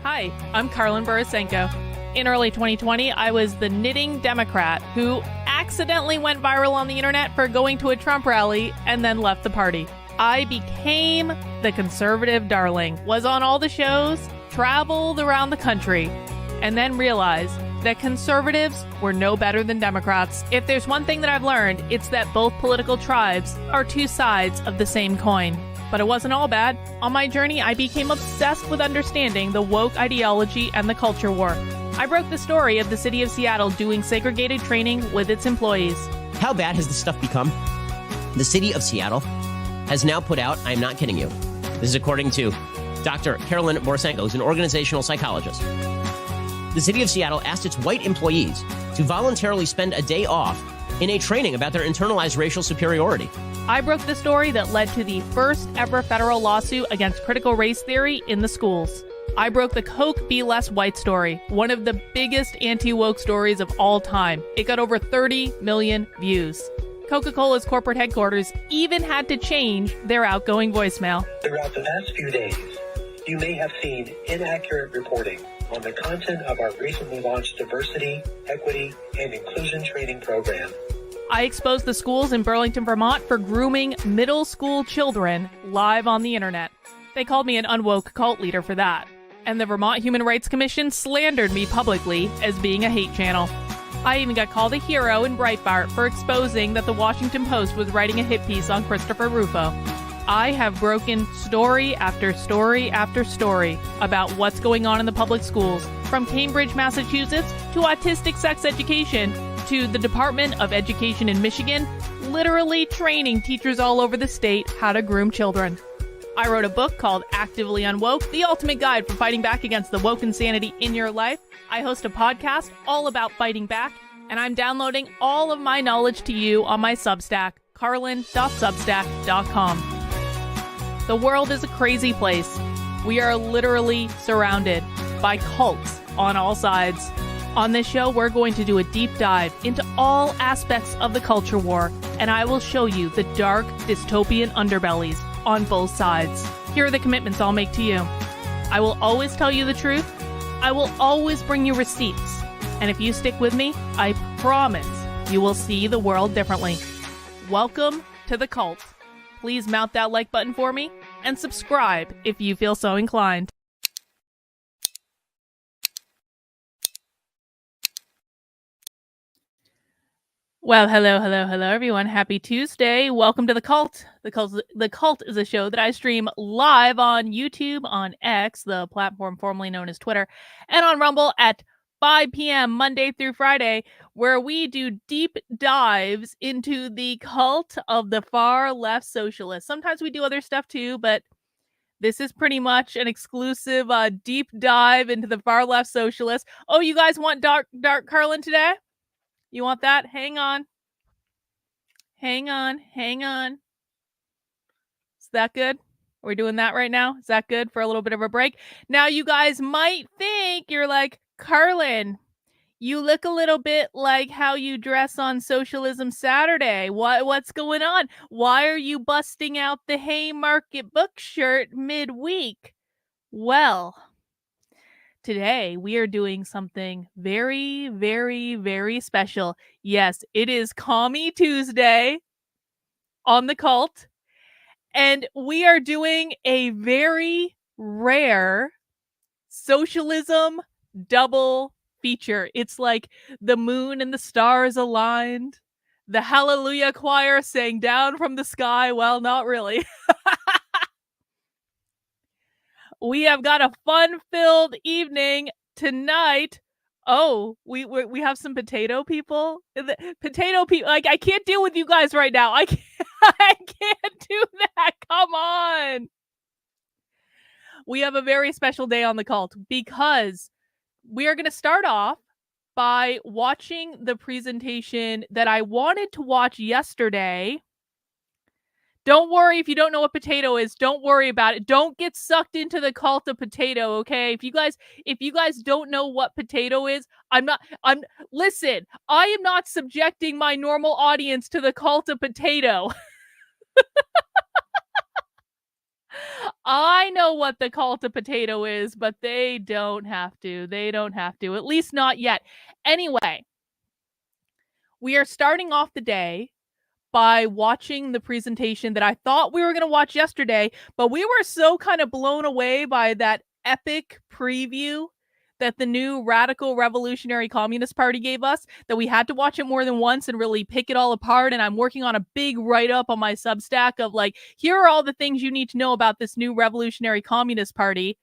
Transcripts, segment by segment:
Hi, I'm Carlin Borisenko. In early 2020, I was the knitting Democrat who accidentally went viral on the internet for going to a Trump rally and then left the party. I became the conservative darling, was on all the shows, traveled around the country, and then realized that conservatives were no better than Democrats. If there's one thing that I've learned, it's that both political tribes are two sides of the same coin. But it wasn't all bad. On my journey, I became obsessed with understanding the woke ideology and the culture war. I broke the story of the city of Seattle doing segregated training with its employees. How bad has this stuff become? The city of Seattle has now put out, I'm not kidding you, this is according to Dr. Carolyn Borisenko, who's an organizational psychologist. The city of Seattle asked its white employees to voluntarily spend a day off in a training about their internalized racial superiority. I broke the story that led to the first ever federal lawsuit against critical race theory in the schools. I broke the Coke Be Less White story, one of the biggest anti-woke stories of all time. It got over 30 million views. Coca-Cola's corporate headquarters even had to change their outgoing voicemail. Throughout the past few days, you may have seen inaccurate reporting on the content of our recently launched diversity, equity, and inclusion training program. I exposed the schools in Burlington, Vermont for grooming middle school children live on the internet. They called me an unwoke cult leader for that. And the Vermont Human Rights Commission slandered me publicly as being a hate channel. I even got called a hero in Breitbart for exposing that the Washington Post was writing a hit piece on Christopher Rufo. I have broken story after story after story about what's going on in the public schools, from Cambridge, Massachusetts, to autistic sex education, to the Department of Education in Michigan, literally training teachers all over the state how to groom children. I wrote a book called Actively Unwoke, the ultimate guide for fighting back against the woke insanity in your life. I host a podcast all about fighting back, and I'm downloading all of my knowledge to you on my Substack, carlin.substack.com. The world is a crazy place. We are literally surrounded by cults on all sides. On this show, we're going to do a deep dive into all aspects of the culture war, and I will show you the dark, dystopian underbellies on both sides. Here are the commitments I'll make to you. I will always tell you the truth. I will always bring you receipts. And if you stick with me, I promise you will see the world differently. Welcome to the cult. Please mount that like button for me and subscribe if you feel so inclined. Well, hello, everyone. Happy Tuesday. Welcome to The Cult. The Cult is a show that I stream live on YouTube, on X, the platform formerly known as Twitter, and on Rumble at 5 p.m. Monday through Friday, where we do deep dives into the cult of the far left socialists. Sometimes we do other stuff too, but this is pretty much an exclusive deep dive into the far left socialists. Oh, you guys want Dark Carlin today? You want that? Hang on. Is that good? Are we doing that right now? Is that good for a little bit of a break? Now, you guys might think, you're like, Carlin, you look a little bit like how you dress on Socialism Saturday. What's going on? Why are you busting out the Haymarket book shirt midweek? Well, today, we are doing something very, very, very special. Yes, it is Commie Tuesday on the cult, and we are doing a very rare socialism double feature. It's like the moon and the stars aligned, the Hallelujah Choir sang down from the sky. Well, not really. We have got a fun-filled evening tonight. Oh, we have some potato people. Potato people, like, I can't deal with you guys right now. I can't do that. Come on. We have a very special day on the cult because we are going to start off by watching the presentation that I wanted to watch yesterday. Don't worry if you don't know what potato is. Don't worry about it. Don't get sucked into the cult of potato, okay? If you guys don't know what potato is, listen, I am not subjecting my normal audience to the cult of potato. I I know what the cult of potato is, but they don't have to. They don't have to, at least not yet. Anyway, we are starting off the day by watching the presentation that I thought we were going to watch yesterday, but we were so kind of blown away by that epic preview that the new Radical Revolutionary Communist Party gave us that we had to watch it more than once and really pick it all apart. And I'm working on a big write-up on my Substack of like, here are all the things you need to know about this new Revolutionary Communist Party.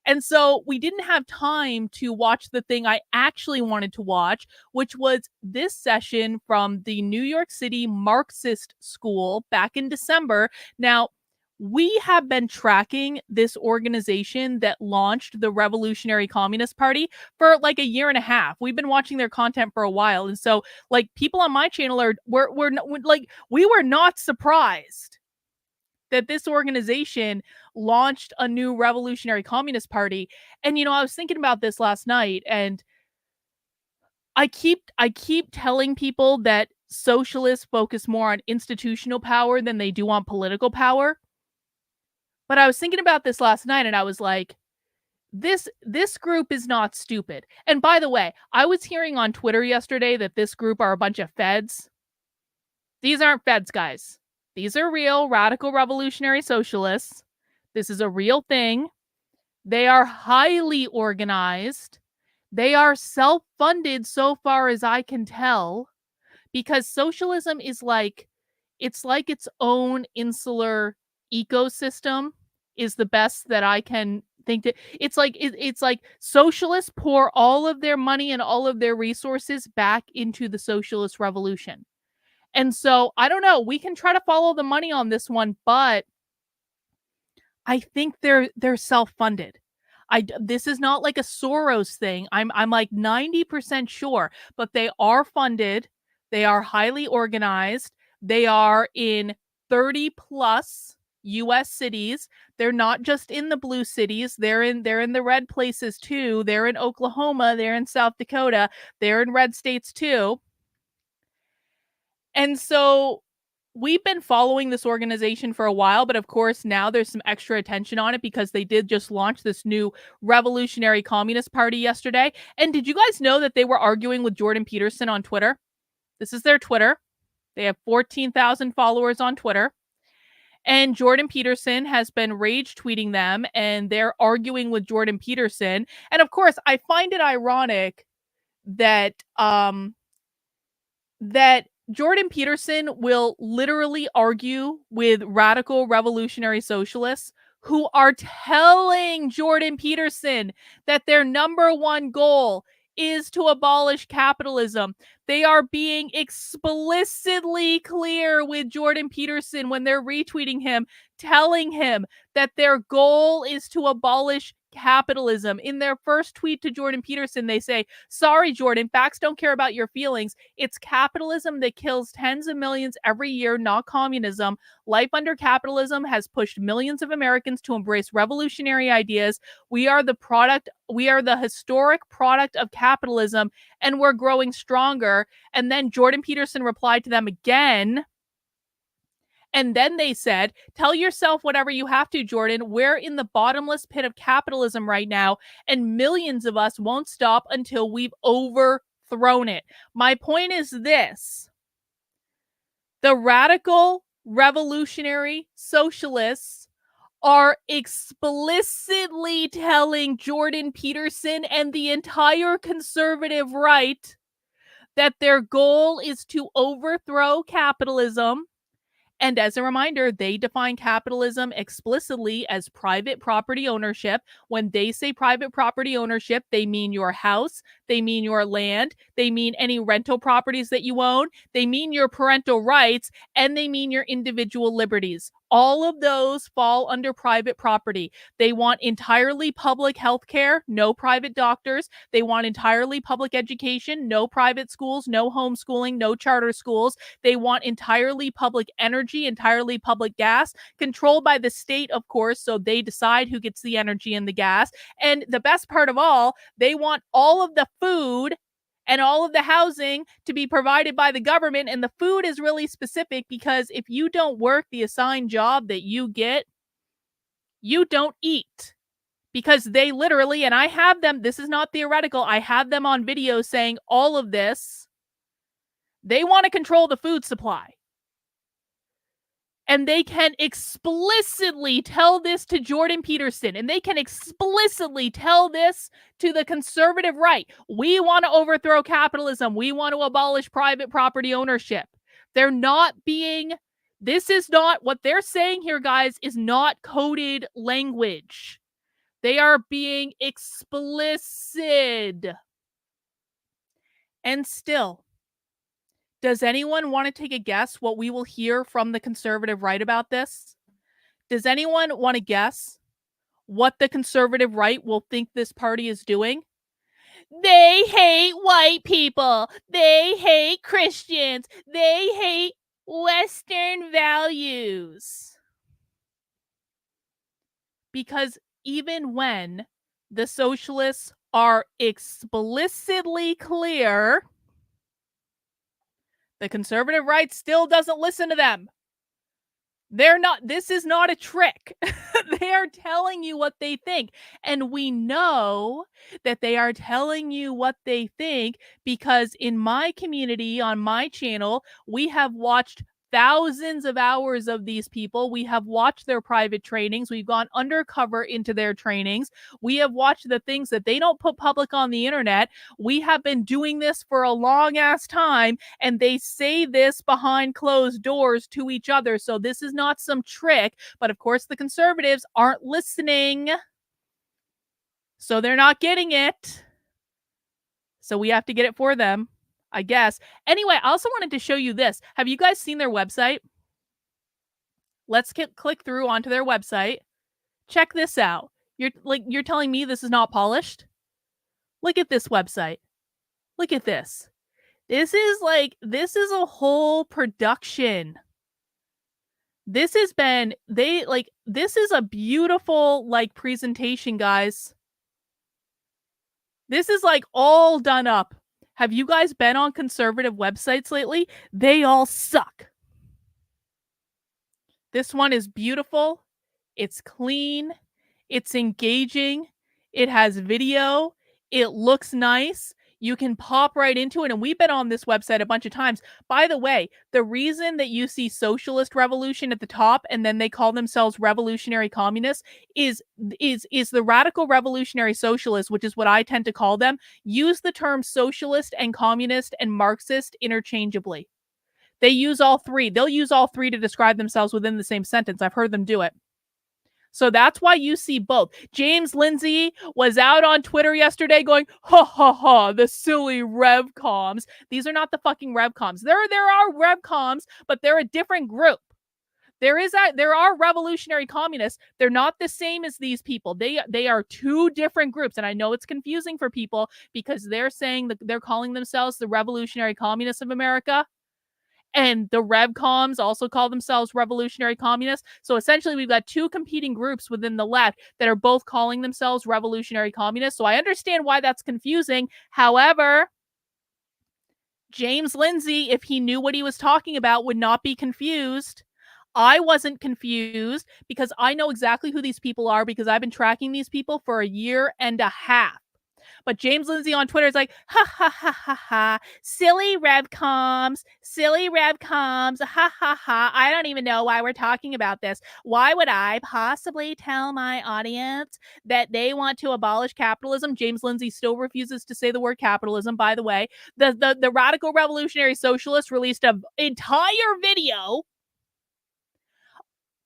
And so we didn't have time to watch the thing I actually wanted to watch, which was this session from the New York City Marxist School back in December. Now, we have been tracking this organization that launched the Revolutionary Communist Party for like a year and a half. We've been watching their content for a while. And so like people on my channel we were not surprised that this organization launched a new Revolutionary Communist Party. And, I was thinking about this last night, and I keep telling people that socialists focus more on institutional power than they do on political power. But I was thinking about this last night, and I was like, this group is not stupid. And by the way, I was hearing on Twitter yesterday that this group are a bunch of feds. These aren't feds, guys. These are real radical revolutionary socialists. This is a real thing. They are highly organized. They are self-funded so far as I can tell, because socialism is like its own insular ecosystem is the best that I can think that it's like socialists pour all of their money and all of their resources back into the socialist revolution. And so, I don't know, we can try to follow the money on this one, but I think they're self-funded. This is not like a Soros thing. I'm like 90% sure, but they are funded. They are highly organized. They are in 30 plus US cities. They're not just in the blue cities. They're in the red places too. They're in Oklahoma, they're in South Dakota, they're in red states too. And so we've been following this organization for a while, but of course now there's some extra attention on it because they did just launch this new Revolutionary Communist Party yesterday. And did you guys know that they were arguing with Jordan Peterson on Twitter? This is their Twitter. They have 14,000 followers on Twitter. And Jordan Peterson has been rage tweeting them, and they're arguing with Jordan Peterson. And of course, I find it ironic that that Jordan Peterson will literally argue with radical revolutionary socialists who are telling Jordan Peterson that their number one goal is to abolish capitalism. They are being explicitly clear with Jordan Peterson when they're retweeting him, telling him that their goal is to abolish capitalism. In their first tweet to Jordan Peterson, they say, "Sorry, Jordan, facts don't care about your feelings. It's capitalism that kills tens of millions every year, not communism. Life under capitalism has pushed millions of Americans to embrace revolutionary ideas. We are the historic product of capitalism, and we're growing stronger." And then Jordan Peterson replied to them again. And then they said, "Tell yourself whatever you have to, Jordan. We're in the bottomless pit of capitalism right now, and millions of us won't stop until we've overthrown it." My point is this. The radical revolutionary socialists are explicitly telling Jordan Peterson and the entire conservative right that their goal is to overthrow capitalism. And as a reminder, they define capitalism explicitly as private property ownership. When they say private property ownership, they mean your house, they mean your land, they mean any rental properties that you own, they mean your parental rights, and they mean your individual liberties. All of those fall under private property. They want entirely public health care, no private doctors. They want entirely public education, no private schools, no homeschooling, no charter schools. They want entirely public energy, entirely public gas, controlled by the state, of course, so they decide who gets the energy and the gas. And the best part of all, they want all of the food and all of the housing to be provided by the government. And the food is really specific because if you don't work the assigned job that you get, you don't eat. Because they literally, and I have them, this is not theoretical, I have them on video saying all of this. They want to control the food supply. And they can explicitly tell this to Jordan Peterson, and they can explicitly tell this to the conservative right. We want to overthrow capitalism. We want to abolish private property ownership. They're not being, this is not, what they're saying here, guys, is not coded language. They are being explicit. And still, does anyone want to take a guess what we will hear from the conservative right about this? Does anyone want to guess what the conservative right will think this party is doing? They hate white people. They hate Christians. They hate Western values. Because even when the socialists are explicitly clear, the conservative right still doesn't listen to them. They're not, this is not a trick. They are telling you what they think. And we know that they are telling you what they think because in my community, on my channel, we have watched thousands of hours of these people. We have watched their private trainings. We've gone undercover into their trainings. We have watched the things that they don't put public on the internet. We have been doing this for a long ass time, and they say this behind closed doors to each other. So this is not some trick, but of course the conservatives aren't listening. So they're not getting it. So we have to get it for them, I guess. Anyway, I also wanted to show you this. Have you guys seen their website? Let's click through onto their website. Check this out. You're telling me this is not polished? Look at this website. Look at this. This is a whole production. This has been, this is a beautiful, presentation, guys. This is, all done up. Have you guys been on conservative websites lately? They all suck. This one is beautiful. It's clean. It's engaging. It has video. It looks nice. You can pop right into it. And we've been on this website a bunch of times. By the way, the reason that you see socialist revolution at the top and then they call themselves revolutionary communists is the radical revolutionary socialists, which is what I tend to call them, use the term socialist and communist and Marxist interchangeably. They use all three. They'll use all three to describe themselves within the same sentence. I've heard them do it. So that's why you see both. James Lindsay was out on Twitter yesterday going, ha ha ha, the silly revcoms. These are not the fucking revcoms. There are revcoms, but they're a different group. There are revolutionary communists. They're not the same as these people. They are two different groups. And I know it's confusing for people because they're saying that they're calling themselves the revolutionary communists of America. And the revcoms also call themselves revolutionary communists. So essentially, we've got two competing groups within the left that are both calling themselves revolutionary communists. So I understand why that's confusing. However, James Lindsay, if he knew what he was talking about, would not be confused. I wasn't confused because I know exactly who these people are because I've been tracking these people for a year and a half. But James Lindsay on Twitter is like, ha, ha, ha, ha, ha, silly revcoms, ha, ha, ha. I don't even know why we're talking about this. Why would I possibly tell my audience that they want to abolish capitalism? James Lindsay still refuses to say the word capitalism, by the way. The radical revolutionary socialists released an entire video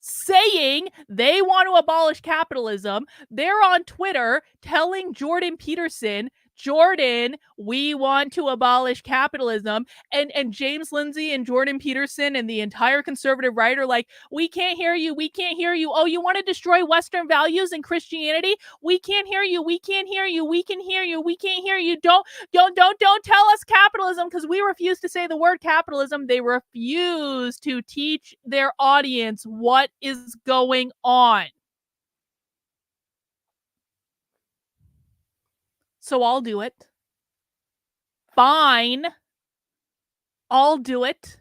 saying they want to abolish capitalism. They're on Twitter telling Jordan Peterson, Jordan, we want to abolish capitalism. And James Lindsay and Jordan Peterson and the entire conservative right are like, we can't hear you. We can't hear you. Oh, you want to destroy Western values and Christianity? We can't hear you. We can't hear you. We can hear you. We can't hear you. Don't tell us capitalism because we refuse to say the word capitalism. They refuse to teach their audience what is going on. So I'll do it. Fine. I'll do it.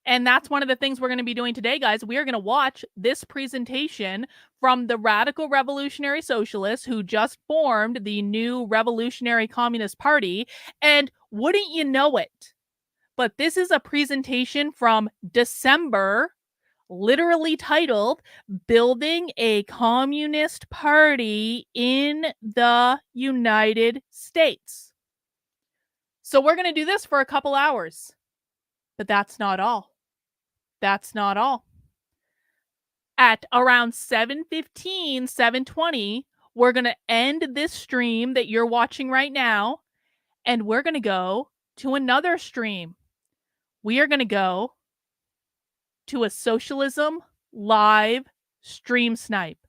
And that's one of the things we're going to be doing today, guys. We are going to watch this presentation from the radical revolutionary socialists who just formed the new Revolutionary Communist Party. And wouldn't you know it, but this is a presentation from December, literally titled Building a Communist Party in the United States. So we're going to do this for a couple hours. But that's not all. That's not all. At around 7:15, 7:20, we're going to end this stream that you're watching right now, and we're going to go to another stream. We are going to go to a socialism live stream snipe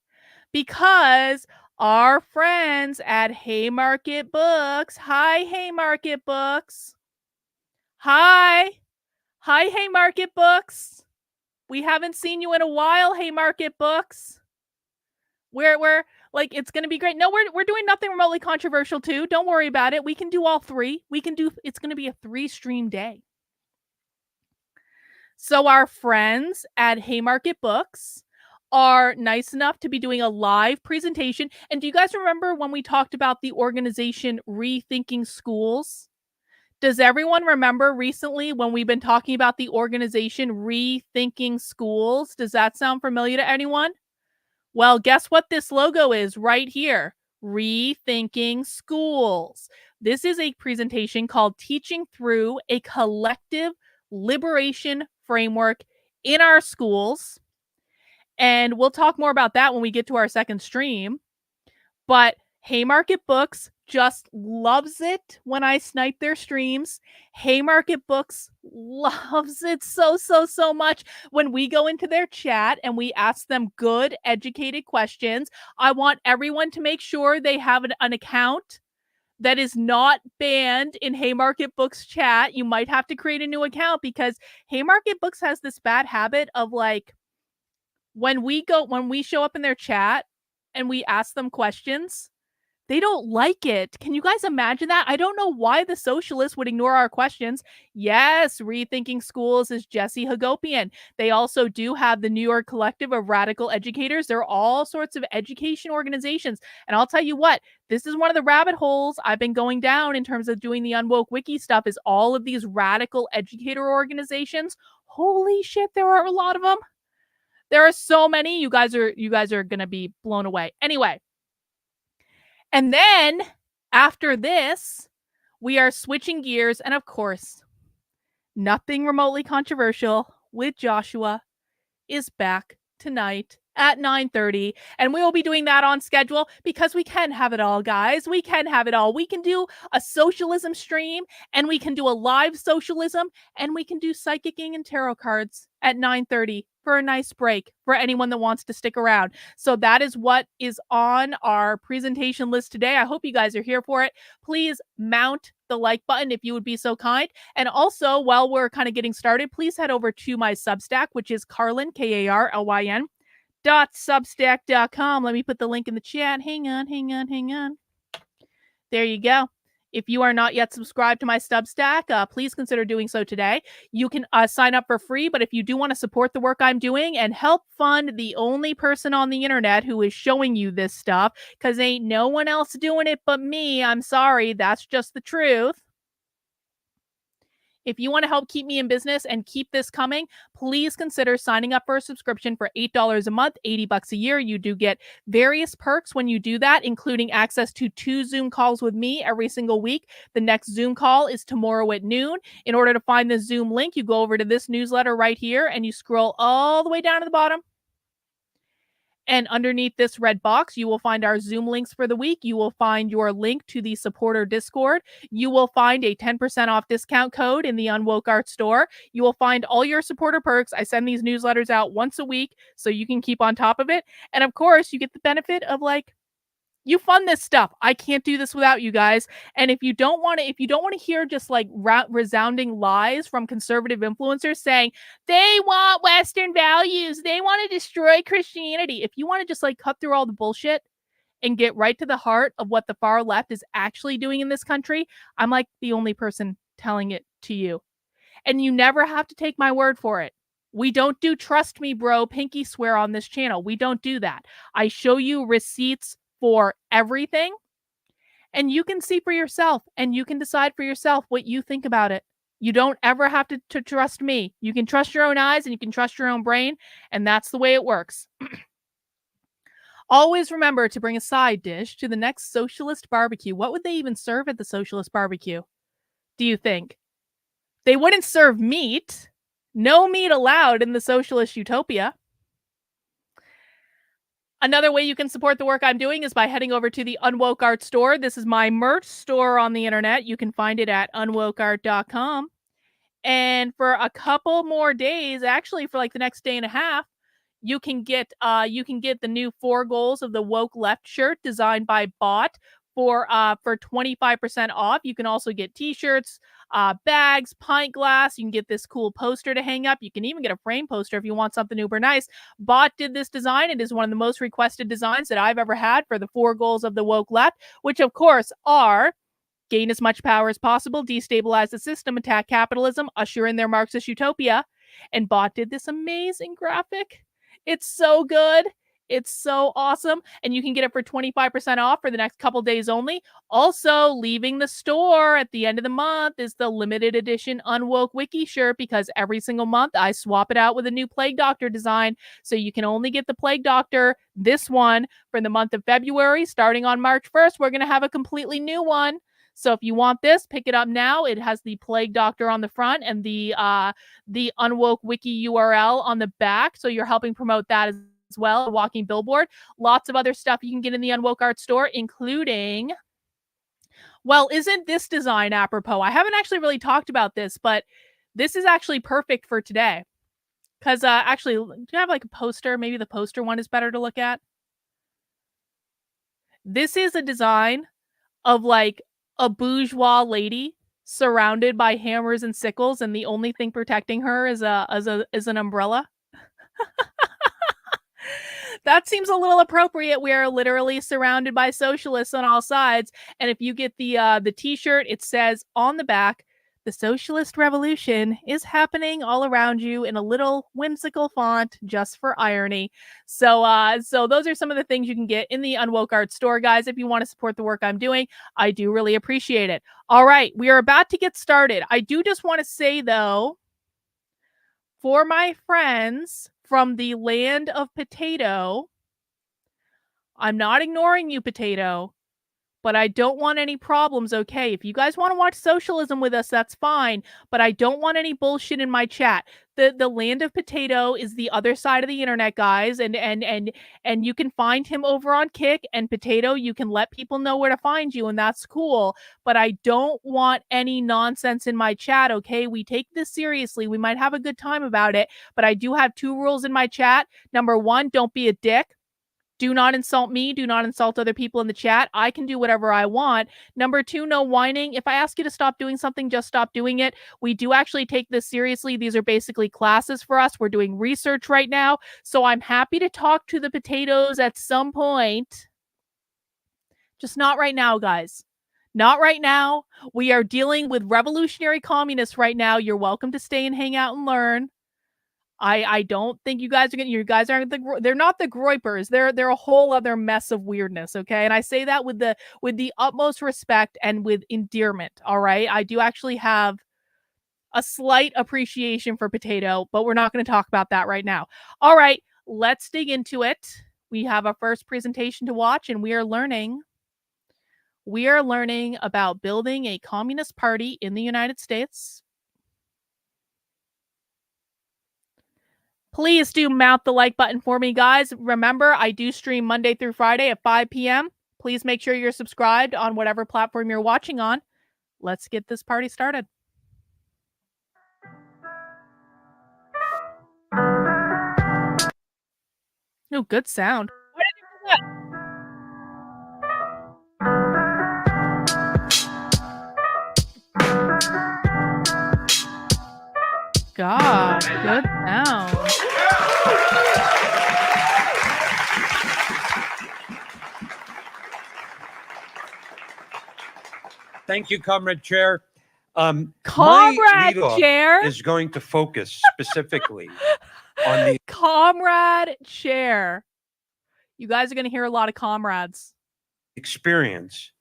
because our friends at Haymarket Books, hi Haymarket Books, hi Haymarket Books, we haven't seen you in a while, Haymarket Books. We're like, it's going to be great. No, we're doing nothing remotely controversial too. Don't worry about it. We can do all three. It's going to be a 3-stream day. So our friends at Haymarket Books are nice enough to be doing a live presentation. And do you guys remember when we talked about the organization Rethinking Schools? Does everyone remember recently when we've been talking about the organization Rethinking Schools? Does that sound familiar to anyone? Well, guess what this logo is right here? Rethinking Schools. This is a presentation called Teaching Through a Collective Liberation Framework in Our Schools. And we'll talk more about that when we get to our second stream. But Haymarket Books just loves it when I snipe their streams. Haymarket Books loves it so much when we go into their chat and we ask them good, educated questions. I want everyone to make sure they have an account that is not banned in Haymarket Books chat. You might have to create a new account because Haymarket Books has this bad habit of like, when we show up in their chat and we ask them questions, they don't like it. Can you guys imagine that? I don't know why the socialists would ignore our questions. Yes, Rethinking Schools is Jesse Hagopian. They also do have the New York Collective of Radical Educators. There are all sorts of education organizations. And I'll tell you what, this is one of the rabbit holes I've been going down in terms of doing the Unwoke Wiki stuff, is all of these radical educator organizations. Holy shit, there are a lot of them. There are so many. You guys are going to be blown away. Anyway, and then after this, we are switching gears. And of course, nothing remotely controversial with Joshua is back tonight at 9:30. And we will be doing that on schedule because we can have it all, guys. We can have it all. We can do a socialism stream, and we can do a live socialism, and we can do psychicking and tarot cards at 9:30 for a nice break for anyone that wants to stick around. So that is what is on our presentation list today. I hope you guys are here for it. Please mount the like button if you would be so kind. And also, while we're kind of getting started, please head over to my Substack, which is Carlyn, Karlyn, .substack.com. Let me put the link in the chat. Hang on. There you go. If you are not yet subscribed to my Substack, please consider doing so today. You can sign up for free, but if you do want to support the work I'm doing and help fund the only person on the internet who is showing you this stuff, because ain't no one else doing it but me, I'm sorry, that's just the truth. If you want to help keep me in business and keep this coming, please consider signing up for a subscription for $8 a month, $80 a year. You do get various perks when you do that, including access to 2 Zoom calls with me every single week. The next Zoom call is tomorrow at noon. In order to find the Zoom link, you go over to this newsletter right here and you scroll all the way down to the bottom. And underneath this red box, you will find our Zoom links for the week. You will find your link to the supporter Discord. You will find a 10% off discount code in the Unwoke Art store. You will find all your supporter perks. I send these newsletters out once a week so you can keep on top of it. And of course, you get the benefit of you fund this stuff. I can't do this without you guys. And if you don't want to hear just resounding lies from conservative influencers saying they want Western values, they want to destroy Christianity. If you want to just cut through all the bullshit and get right to the heart of what the far left is actually doing in this country, I'm the only person telling it to you. And you never have to take my word for it. We don't do trust me, bro, pinky swear on this channel. We don't do that. I show you receipts for everything, and you can see for yourself, and you can decide for yourself what you think about it. You don't ever have to trust me. You can trust your own eyes and you can trust your own brain, and that's the way it works. Always remember to bring a side dish to the next socialist barbecue. What would they even serve at the socialist barbecue, do you think? They wouldn't serve meat. No meat allowed in the socialist utopia. Another way you can support the work I'm doing is by heading over to the Unwoke Art store. This is my merch store on the internet. You can find it at unwokeart.com. And for a couple more days, actually for like the next day and a half, you can get the new 4 goals of the woke left shirt designed by Bot for 25% off. You can also get t-shirts, bags, pint glass. You can get this cool poster to hang up. You can even get a frame poster if you want something uber nice. Bot did this design. It is one of the most requested designs that I've ever had for the 4 goals of the woke left, which of course are: gain as much power as possible, destabilize the system, attack capitalism, usher in their Marxist utopia. And Bot did this amazing graphic. It's so good. It's so awesome. And you can get it for 25% off for the next couple days only. Also, leaving the store at the end of the month is the limited edition Unwoke Wiki shirt, because every single month I swap it out with a new Plague Doctor design. So you can only get the Plague Doctor, this one, for the month of February. Starting on March 1st, we're going to have a completely new one. So if you want this, pick it up now. It has the Plague Doctor on the front and the Unwoke Wiki URL on the back. So you're helping promote that as well, a walking billboard. Lots of other stuff you can get in the Unwoke Art store, including, well, isn't this design apropos? I haven't actually really talked about this, but this is actually perfect for today. Because actually, do you have like a poster? Maybe the poster one is better to look at. This is a design of like a bourgeois lady surrounded by hammers and sickles, and the only thing protecting her is an umbrella. That seems a little appropriate. We are literally surrounded by socialists on all sides. And if you get the t-shirt, it says on the back, "The socialist revolution is happening all around you," in a little whimsical font just for irony. So those are some of the things you can get in the Unwoke Art store, guys. If you want to support the work I'm doing, I do really appreciate it. All right, we are about to get started. I do just want to say, though, for my friends from the land of Potato, I'm not ignoring you, Potato, but I don't want any problems, okay? If you guys want to watch socialism with us, that's fine, but I don't want any bullshit in my chat. The land of Potato is the other side of the internet, guys, and you can find him over on Kick, and Potato, you can let people know where to find you, and that's cool, but I don't want any nonsense in my chat, okay? We take this seriously. We might have a good time about it, but I do have 2 rules in my chat. Number 1, don't be a dick. Do not insult me. Do not insult other people in the chat. I can do whatever I want. Number 2, no whining. If I ask you to stop doing something, just stop doing it. We do actually take this seriously. These are basically classes for us. We're doing research right now. So I'm happy to talk to the potatoes at some point. Just not right now, guys. Not right now. We are dealing with revolutionary communists right now. You're welcome to stay and hang out and learn. I don't think you guys aren't they're not the Groypers. They're a whole other mess of weirdness, okay? And I say that with the utmost respect and with endearment, all right? I do actually have a slight appreciation for Potato, but we're not going to talk about that right now. All right, let's dig into it. We have our first presentation to watch, and we are learning about building a communist party in the United States. Please do mount the like button for me, guys. Remember, I do stream Monday through Friday at 5 p.m. Please make sure you're subscribed on whatever platform you're watching on. Let's get this party started. Oh, good sound. Why did you do that? God, good sound. Thank you, Comrade Chair. My Comrade leadoff Chair. is going to focus specifically on the Comrade Chair. You guys are going to hear a lot of comrades. experience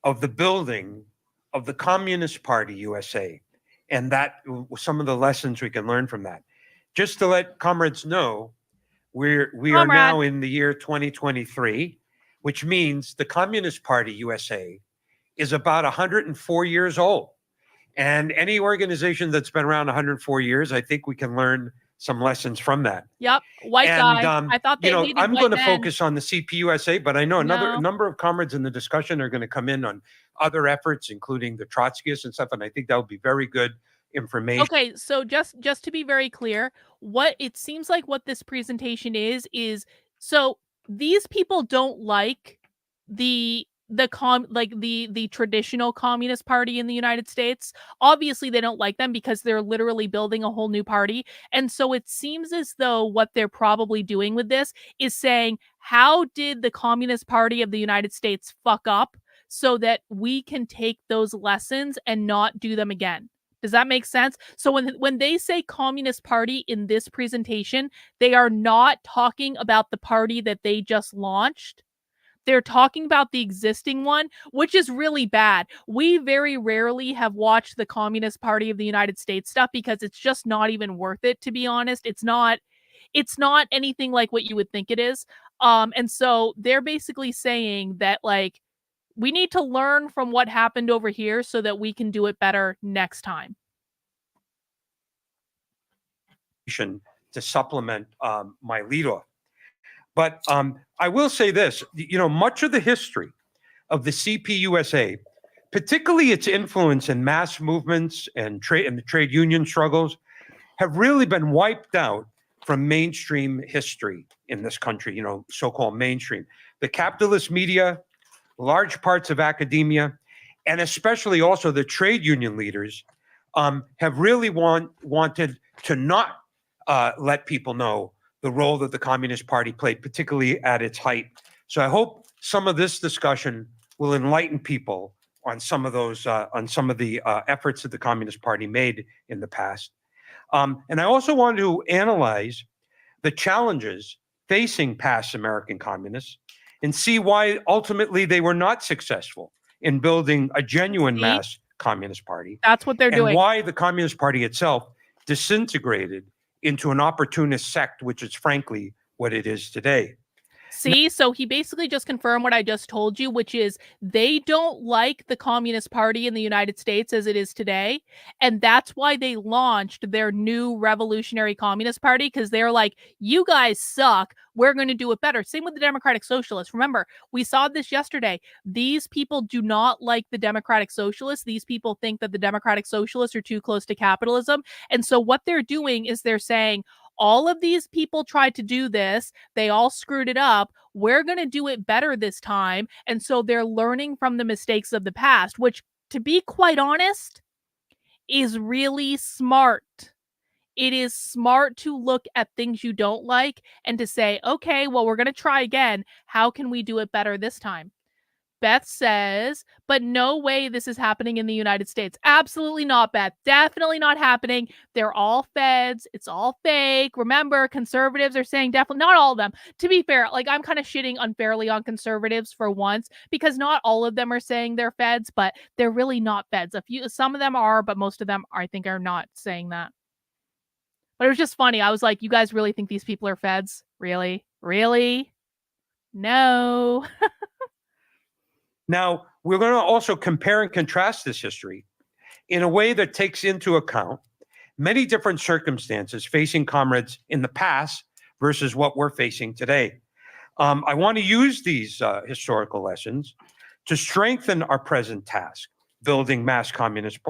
of the building of the Communist Party USA, and that some of the lessons we can learn from that. Just to let comrades know, we are Comrade. now in the year 2023, which means the Communist Party USA is about 104 years old. And any organization that's been around 104 years, I think we can learn some lessons from that. Yep, white And, guy. I thought they hated I'm white going to men. focus on the CPUSA, but I know a No. number of comrades in the discussion are going to come in on other efforts, including the Trotskyists and stuff. And I think that would be very good information. Okay, so just to be very clear, what it seems like what this presentation is so these people don't like the traditional Communist Party in the United States. Obviously, they don't like them because they're literally building a whole new party. And so it seems as though what they're probably doing with this is saying, how did the Communist Party of the United States fuck up so that we can take those lessons and not do them again? Does that make sense? So when they say Communist Party in this presentation, they are not talking about the party that they just launched. They're talking about the existing one, which is really bad. We very rarely have watched the Communist Party of the United States stuff because it's just not even worth it, to be honest. It's not anything like what you would think it is. And so they're basically saying that, like, we need to learn from what happened over here so that we can do it better next time. To supplement my leadoff. But I will say this, much of the history of the CPUSA, particularly its influence in mass movements and the trade union struggles, have really been wiped out from mainstream history in this country, so-called mainstream. The capitalist media, large parts of academia, and especially also the trade union leaders have really wanted to not let people know the role that the Communist Party played, particularly at its height. So I hope some of this discussion will enlighten people on some of those, on some of the efforts that the Communist Party made in the past. And I also want to analyze the challenges facing past American communists and see why ultimately they were not successful in building a genuine mass communist party. That's what they're doing. And why the Communist Party itself disintegrated into an opportunist sect, which is frankly what it is today. See, so he basically just confirmed what I just told you, which is they don't like the Communist Party in the United States as it is today. And that's why they launched their new revolutionary Communist Party, because they're like, you guys suck. We're going to do it better. Same with the Democratic Socialists. Remember, we saw this yesterday. These people do not like the Democratic Socialists. These people think that the Democratic Socialists are too close to capitalism. And so what they're doing is they're saying, all of these people tried to do this. They all screwed it up. We're going to do it better this time. And so they're learning from the mistakes of the past, which, to be quite honest, is really smart. It is smart to look at things you don't like and to say, okay, well, we're going to try again. How can we do it better this time? Beth says, but no way this is happening in the United States. Absolutely not, Beth. Definitely not happening. They're all feds. It's all fake. Remember, conservatives are saying definitely, not all of them. To be fair, like, I'm kind of shitting unfairly on conservatives for once, because not all of them are saying they're feds, but they're really not feds. Some of them are, but most of them, I think, are not saying that. But it was just funny. I was like, you guys really think these people are feds? Really? Really? No. Now, we're going to also compare and contrast this history in a way that takes into account many different circumstances facing comrades in the past versus what we're facing today. I want to use these historical lessons to strengthen our present task, building a mass communist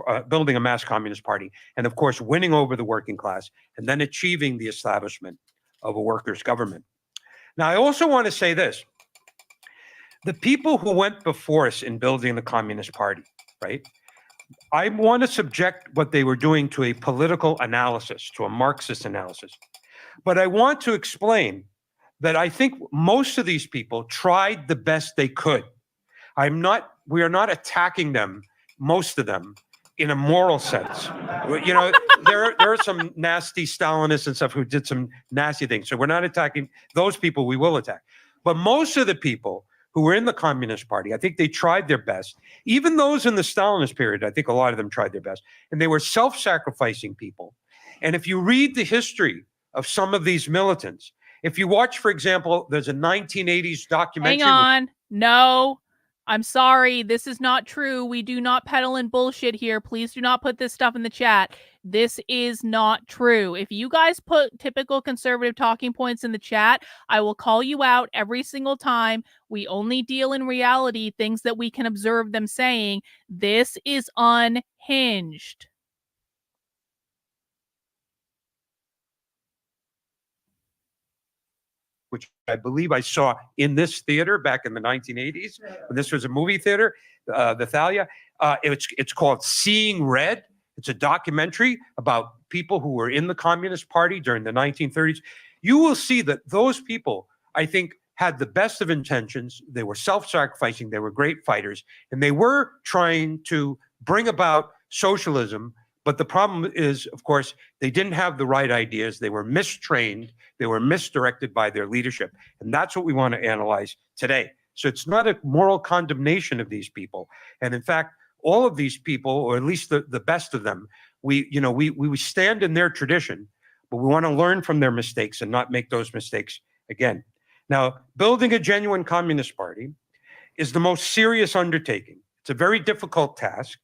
party, and of course, winning over the working class, and then achieving the establishment of a workers' government. Now, I also want to say this. The people who went before us in building the Communist Party, right? I want to subject what they were doing to a political analysis, to a Marxist analysis. But I want to explain that I think most of these people tried the best they could. We are not attacking them, most of them, in a moral sense. You know, there are some nasty Stalinists and stuff who did some nasty things. So we're not attacking those people. We will attack. But most of the people who were in the Communist Party, I think they tried their best. Even those in the Stalinist period, I think a lot of them tried their best. And they were self-sacrificing people. And if you read the history of some of these militants, if you watch, for example, there's a 1980s documentary. Hang on. No, I'm sorry. This is not true. We do not peddle in bullshit here. Please do not put this stuff in the chat. This is not true. If you guys put typical conservative talking points in the chat, I will call you out every single time. We only deal in reality, things that we can observe them saying. This is unhinged. Which I believe I saw in this theater back in the 1980s, when this was a movie theater, the Thalia. It's called Seeing Red. It's a documentary about people who were in the Communist Party during the 1930s. You will see that those people, I think, had the best of intentions. They were self-sacrificing. They were great fighters. And they were trying to bring about socialism. But the problem is, of course, they didn't have the right ideas. They were mistrained. They were misdirected by their leadership. And that's what we want to analyze today. So it's not a moral condemnation of these people. And in fact, all of these people, or at least the best of them, we stand in their tradition, but we want to learn from their mistakes and not make those mistakes again. Now, building a genuine communist party is the most serious undertaking. It's a very difficult task.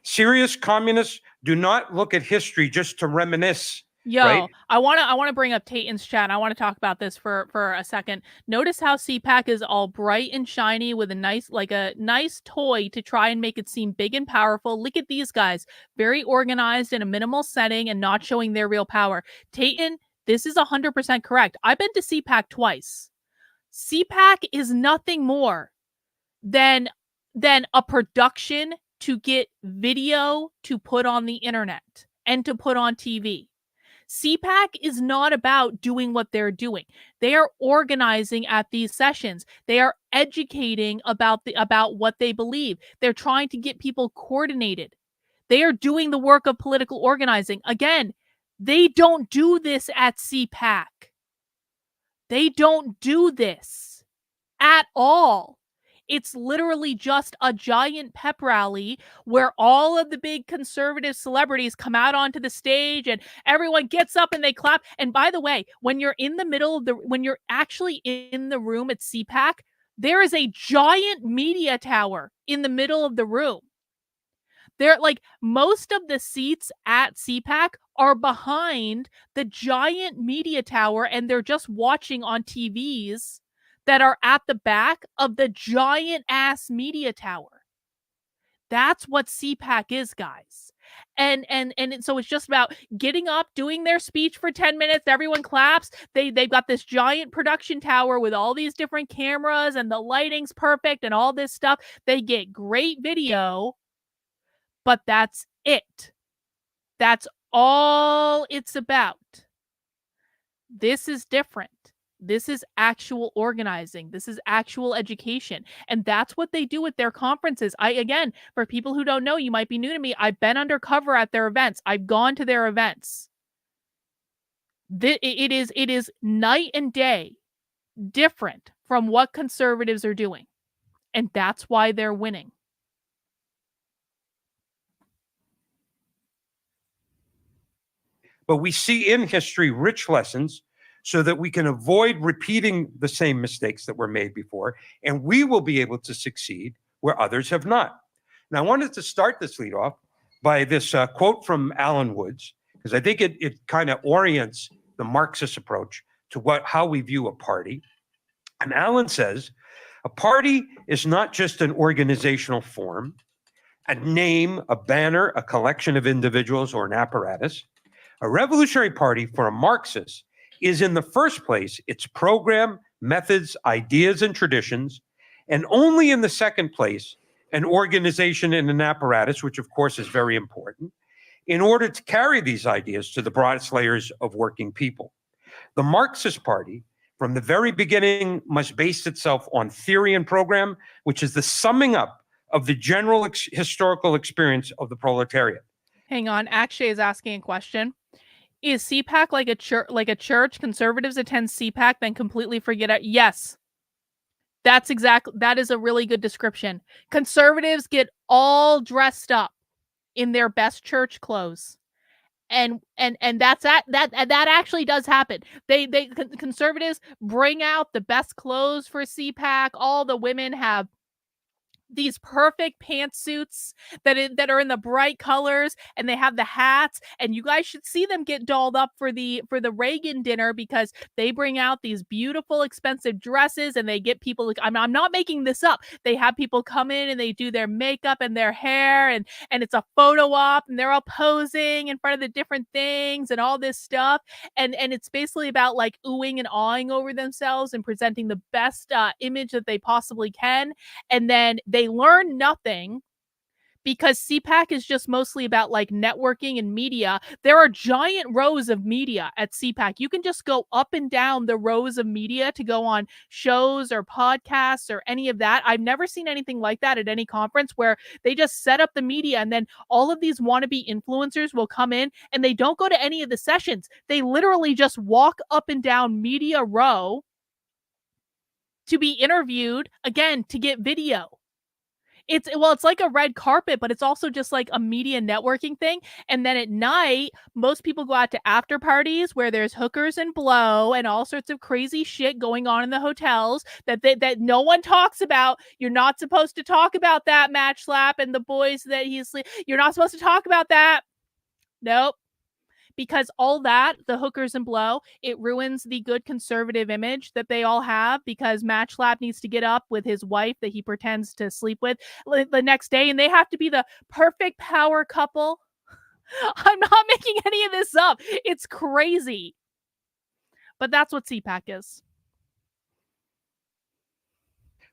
Serious communists do not look at history just to reminisce. Yo, right? I want to bring up Tatan's chat. I want to talk about this for a second. Notice how CPAC is all bright and shiny with a nice toy to try and make it seem big and powerful. Look at these guys, very organized in a minimal setting and not showing their real power. Tatan, this is 100% correct. I've been to CPAC twice. CPAC is nothing more than a production to get video to put on the internet and to put on TV. CPAC is not about doing what they're doing. They are organizing at these sessions. They are educating about what they believe. They're trying to get people coordinated. They are doing the work of political organizing. Again, they don't do this at CPAC. They don't do this at all. It's literally just a giant pep rally where all of the big conservative celebrities come out onto the stage and everyone gets up and they clap. And by the way, when you're in the middle of when you're actually in the room at CPAC, there is a giant media tower in the middle of the room. There, like, most of the seats at CPAC are behind the giant media tower and they're just watching on TVs that are at the back of the giant ass media tower. That's what CPAC is, guys. And so it's just about getting up, doing their speech for 10 minutes. Everyone claps. They've got this giant production tower with all these different cameras and the lighting's perfect and all this stuff. They get great video, but that's it. That's all it's about. This is different. This is actual organizing. This is actual education. And that's what they do at their conferences. Again, for people who don't know, you might be new to me, I've been undercover at their events. I've gone to their events. It is night and day different from what conservatives are doing. And that's why they're winning. But we see in history rich lessons so that we can avoid repeating the same mistakes that were made before, and we will be able to succeed where others have not. Now, I wanted to start this lead off by this quote from Alan Woods, because I think it kind of orients the Marxist approach to how we view a party. And Alan says, a party is not just an organizational form, a name, a banner, a collection of individuals, or an apparatus. A revolutionary party for a Marxist is, in the first place, its program, methods, ideas, and traditions, and only in the second place, an organization and an apparatus, which of course is very important, in order to carry these ideas to the broadest layers of working people. The Marxist Party, from the very beginning, must base itself on theory and program, which is the summing up of the general historical experience of the proletariat. Hang on. Akshay is asking a question. Is CPAC like a church? Like a church? Conservatives attend CPAC, then completely forget it. Yes, that is a really good description. Conservatives get all dressed up in their best church clothes, and that actually does happen. Conservatives bring out the best clothes for CPAC. All the women have these perfect pantsuits that are in the bright colors, and they have the hats, and you guys should see them get dolled up for the Reagan dinner, because they bring out these beautiful expensive dresses, and they get people. I'm not making this up. They have people come in and they do their makeup and their hair, and it's a photo op, and they're all posing in front of the different things and all this stuff, and it's basically about like oohing and awing over themselves and presenting the best image that they possibly can, and then they learn nothing, because CPAC is just mostly about like networking and media. There are giant rows of media at CPAC. You can just go up and down the rows of media to go on shows or podcasts or any of that. I've never seen anything like that at any conference, where they just set up the media and then all of these wannabe influencers will come in, and they don't go to any of the sessions. They literally just walk up and down media row to be interviewed, again, to get video. It's like a red carpet, but it's also just like a media networking thing. And then at night, most people go out to after parties where there's hookers and blow and all sorts of crazy shit going on in the hotels that no one talks about. You're not supposed to talk about that, Match Slap, and the boys that you're not supposed to talk about that. Nope. Because all that, the hookers and blow, it ruins the good conservative image that they all have, because Match Slap needs to get up with his wife that he pretends to sleep with the next day, and they have to be the perfect power couple. I'm not making any of this up. It's crazy. But that's what CPAC is.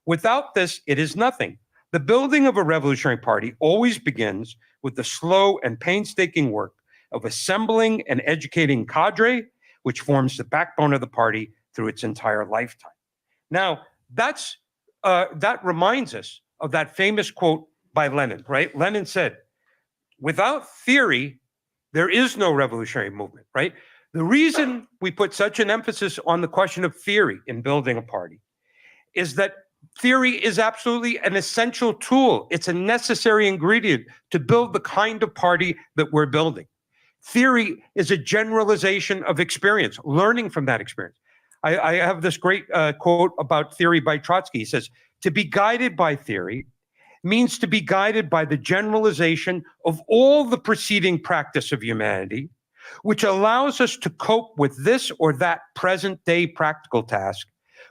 Without this, it is nothing. The building of a revolutionary party always begins with the slow and painstaking work of assembling and educating cadre, which forms the backbone of the party through its entire lifetime. Now, that reminds us of that famous quote by Lenin, right? Lenin said, "Without theory, there is no revolutionary movement," right? The reason we put such an emphasis on the question of theory in building a party is that theory is absolutely an essential tool. It's a necessary ingredient to build the kind of party that we're building. Theory is a generalization of experience, learning from that experience. I have this great quote about theory by Trotsky. He says, "To be guided by theory means to be guided by the generalization of all the preceding practice of humanity, which allows us to cope with this or that present-day practical task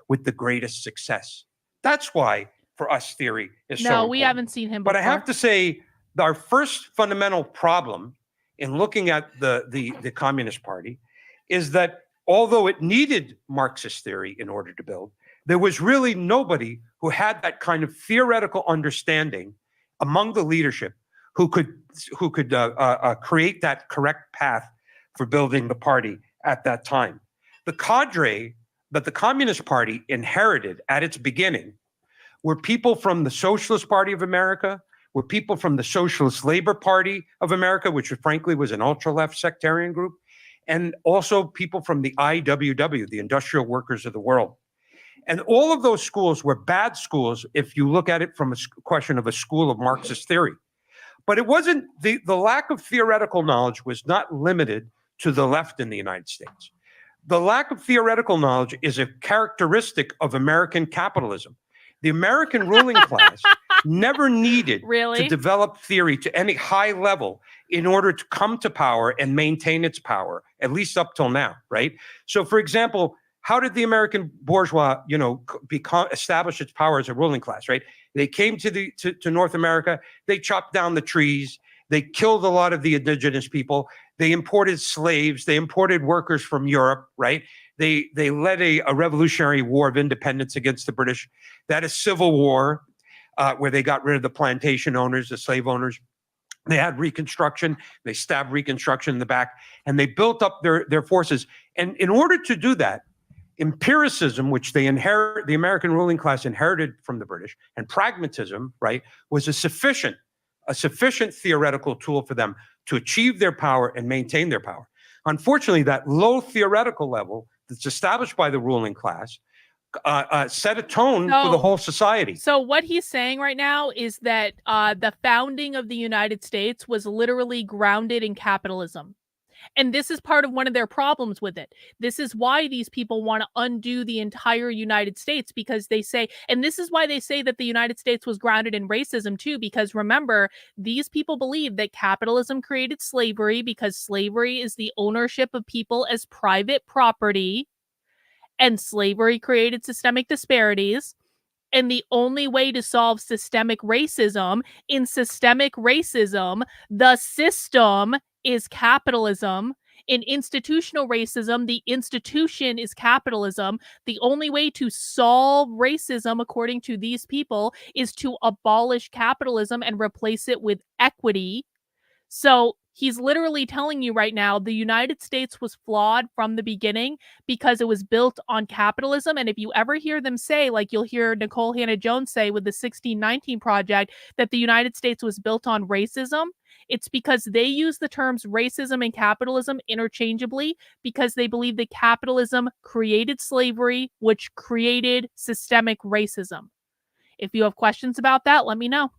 with the greatest success." That's why, for us, theory is so important. No, we haven't seen him before. But I have to say, our first fundamental problem in looking at the Communist Party is that although it needed Marxist theory in order to build, there was really nobody who had that kind of theoretical understanding among the leadership who could create that correct path for building the party at that time. The cadre that the Communist Party inherited at its beginning were people from the Socialist Party of America, were people from the Socialist Labor Party of America, which frankly was an ultra-left sectarian group, and also people from the IWW, the Industrial Workers of the World. And all of those schools were bad schools if you look at it from a question of a school of Marxist theory. But it wasn't, the lack of theoretical knowledge was not limited to the left in the United States. The lack of theoretical knowledge is a characteristic of American capitalism. The American ruling class never needed to develop theory to any high level in order to come to power and maintain its power, at least up till now, right? So, for example, how did the American bourgeois, establish its power as a ruling class, right? They came to North America, they chopped down the trees, they killed a lot of the indigenous people, they imported slaves, they imported workers from Europe, right? They led a revolutionary war of independence against the British. That is civil war, where they got rid of the plantation owners, the slave owners. They had Reconstruction. They stabbed Reconstruction in the back, and they built up their forces. And in order to do that, empiricism, which the American ruling class inherited from the British, and pragmatism, right, was a sufficient theoretical tool for them to achieve their power and maintain their power. Unfortunately, that low theoretical level that's established by the ruling class set a tone for the whole society. So what he's saying right now is that the founding of the United States was literally grounded in capitalism. And this is part of one of their problems with it. This is why these people want to undo the entire United States, because they say, and this is why they say that the United States was grounded in racism too, because remember, these people believe that capitalism created slavery because slavery is the ownership of people as private property, and slavery created systemic disparities. And the only way to solve systemic racism, in systemic racism, the system is capitalism. In institutional racism, the institution is capitalism. The only way to solve racism, according to these people, is to abolish capitalism and replace it with equity. So he's literally telling you right now the United States was flawed from the beginning because it was built on capitalism. And if you ever hear them say, like you'll hear Nicole Hannah-Jones say with the 1619 Project, that the United States was built on racism, it's because they use the terms racism and capitalism interchangeably because they believe that capitalism created slavery, which created systemic racism. If you have questions about that, let me know.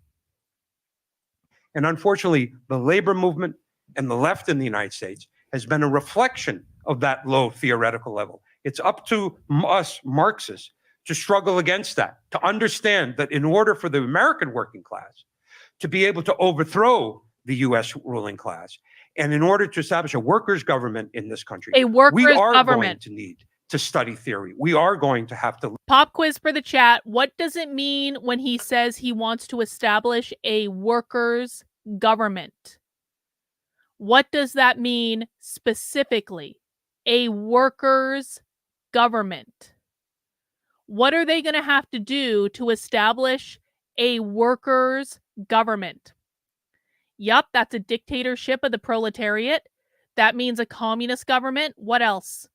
And unfortunately, the labor movement and the left in the United States has been a reflection of that low theoretical level. It's up to us Marxists to struggle against that, to understand that in order for the American working class to be able to overthrow the U.S. ruling class, and in order to establish a workers' government in this country, a workers' we are government. going to need to study theory. We are going to have to. Pop quiz for the chat. What does it mean when he says he wants to establish a workers' government? What does that mean specifically? A workers' government. What are they going to have to do to establish a workers' government? Yup, that's a dictatorship of the proletariat. That means a communist government. What else?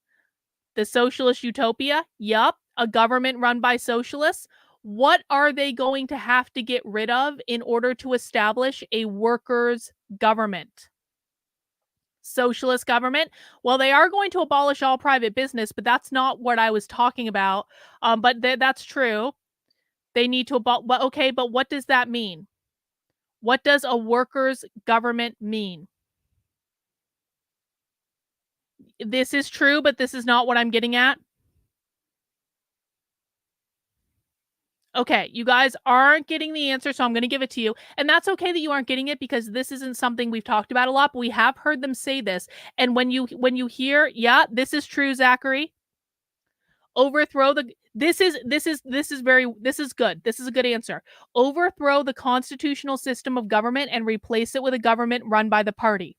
The socialist utopia? Yup, a government run by socialists. What are they going to have to get rid of in order to establish a workers' government? Socialist government? Well, they are going to abolish all private business, but that's not what I was talking about. But that's true. They need to abolish. Okay, but what does that mean? What does a workers' government mean? This is true, but this is not what I'm getting at. Okay, you guys aren't getting the answer, so I'm going to give it to you. And that's okay that you aren't getting it because this isn't something we've talked about a lot, but we have heard them say this. And when you hear, yeah, this is true, Zachary. Overthrow the this is good. This is a good answer. Overthrow the constitutional system of government and replace it with a government run by the party.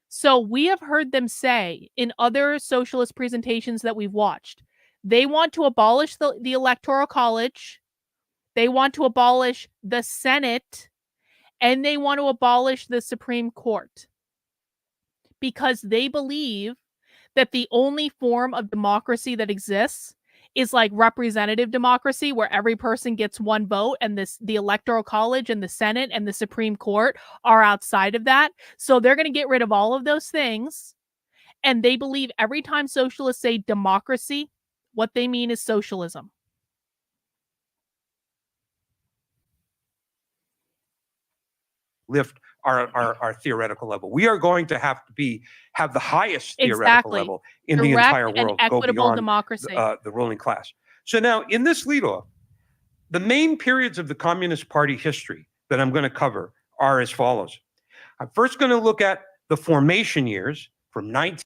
So we have heard them say in other socialist presentations that we've watched, they want to abolish the Electoral College, they want to abolish the Senate, and they want to abolish the Supreme Court because they believe that the only form of democracy that exists is like representative democracy where every person gets one vote, and the Electoral College and the Senate and the Supreme Court are outside of that. So they're going to get rid of all of those things. And they believe every time socialists say democracy, what they mean is socialism. Lift our theoretical level. We are going to have the highest theoretical level in the entire world. And equitable democracy. The ruling class. So now in this leadoff, the main periods of the Communist Party history that I'm going to cover are as follows. I'm first going to look at the formation years from 19.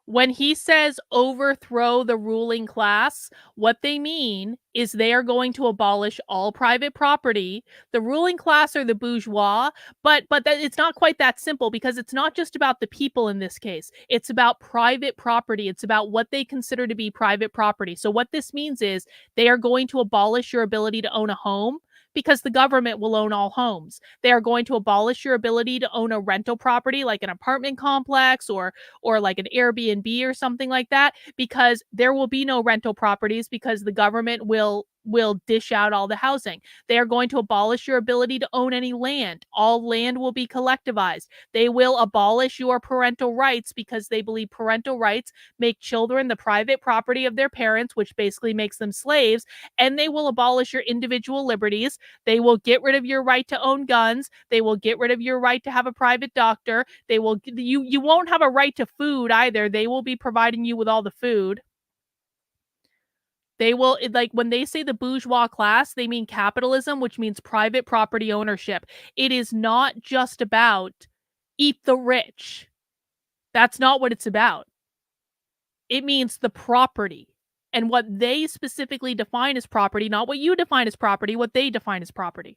When he says overthrow the ruling class, what they mean is they are going to abolish all private property. The ruling class are the bourgeois, but it's not quite that simple because it's not just about the people in this case. It's about private property. It's about what they consider to be private property. So what this means is they are going to abolish your ability to own a home Because the government will own all homes. They are going to abolish your ability to own a rental property like an apartment complex or like an Airbnb or something like that, because there will be no rental properties because the government will dish out all the housing. They are going to abolish your ability to own any land. All land will be collectivized. They will abolish your parental rights because they believe parental rights make children the private property of their parents, which basically makes them slaves. And they will abolish your individual liberties. They will get rid of your right to own guns. They will get rid of your right to have a private doctor. They will you won't have a right to food either. They will be providing you with all the food. They will, like, when they say the bourgeois class, they mean capitalism, which means private property ownership. It is not just about eat the rich. That's not what it's about. It means the property and what they specifically define as property, not what you define as property, what they define as property.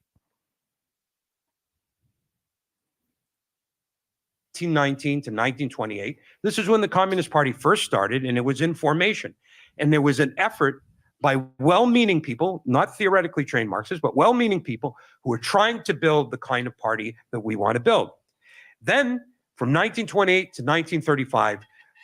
1919 to 1928. This is when the Communist Party first started, and it was in formation. And there was an effort by well-meaning people, not theoretically trained Marxists, but well-meaning people who were trying to build the kind of party that we want to build. Then, from 1928 to 1935,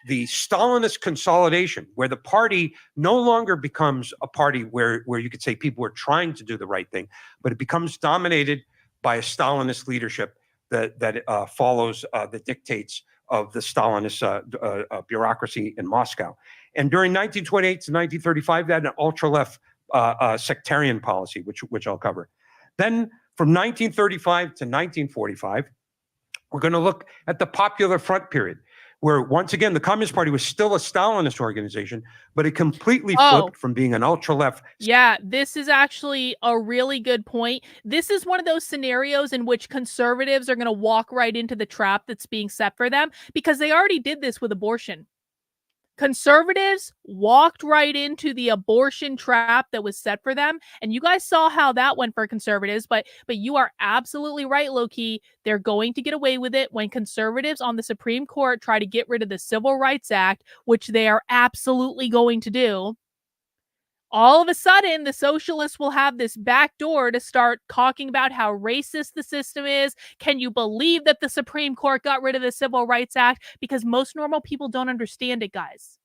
the Stalinist consolidation, where the party no longer becomes a party where you could say people are trying to do the right thing, but it becomes dominated by a Stalinist leadership that follows the dictates of the Stalinist bureaucracy in Moscow. And during 1928 to 1935, they had an ultra-left sectarian policy, which I'll cover. Then from 1935 to 1945, we're going to look at the Popular Front period, where once again, the Communist Party was still a Stalinist organization, but it completely flipped from being an ultra-left. Yeah, this is actually a really good point. This is one of those scenarios in which conservatives are going to walk right into the trap that's being set for them, because they already did this with abortion. Conservatives walked right into the abortion trap that was set for them. And you guys saw how that went for conservatives, but you are absolutely right, low-key. They're going to get away with it when conservatives on the Supreme Court try to get rid of the Civil Rights Act, which they are absolutely going to do. All of a sudden, the socialists will have this back door to start talking about how racist the system is. Can you believe that the Supreme Court got rid of the Civil Rights Act? Because most normal people don't understand it, guys.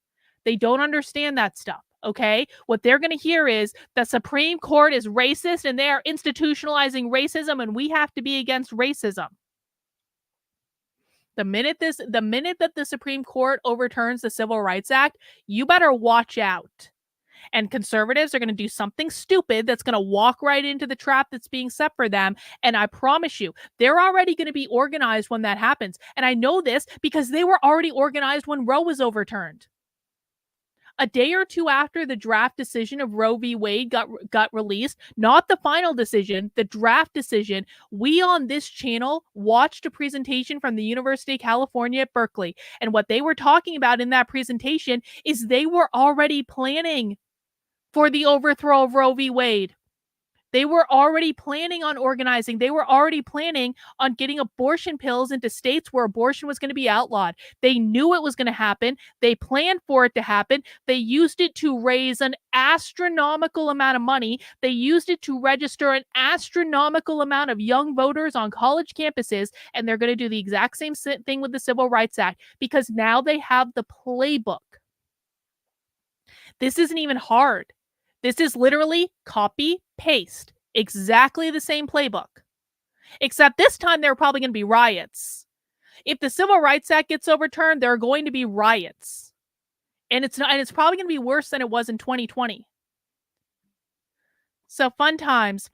They don't understand that stuff, okay? What they're going to hear is the Supreme Court is racist and they are institutionalizing racism and we have to be against racism. The minute that the Supreme Court overturns the Civil Rights Act, you better watch out. And conservatives are going to do something stupid that's going to walk right into the trap that's being set for them. And I promise you, they're already going to be organized when that happens. And I know this because they were already organized when Roe was overturned. A day or two after the draft decision of Roe v. Wade got released, not the final decision, the draft decision, we on this channel watched a presentation from the University of California at Berkeley. And what they were talking about in that presentation is they were already planning for the overthrow of Roe v. Wade. They were already planning on organizing. They were already planning on getting abortion pills into states where abortion was going to be outlawed. They knew it was going to happen. They planned for it to happen. They used it to raise an astronomical amount of money. They used it to register an astronomical amount of young voters on college campuses. And they're going to do the exact same thing with the Civil Rights Act because now they have the playbook. This isn't even hard. This is literally copy, paste, exactly the same playbook. Except this time there are probably going to be riots. If the Civil Rights Act gets overturned, there are going to be riots. And it's probably going to be worse than it was in 2020. So fun times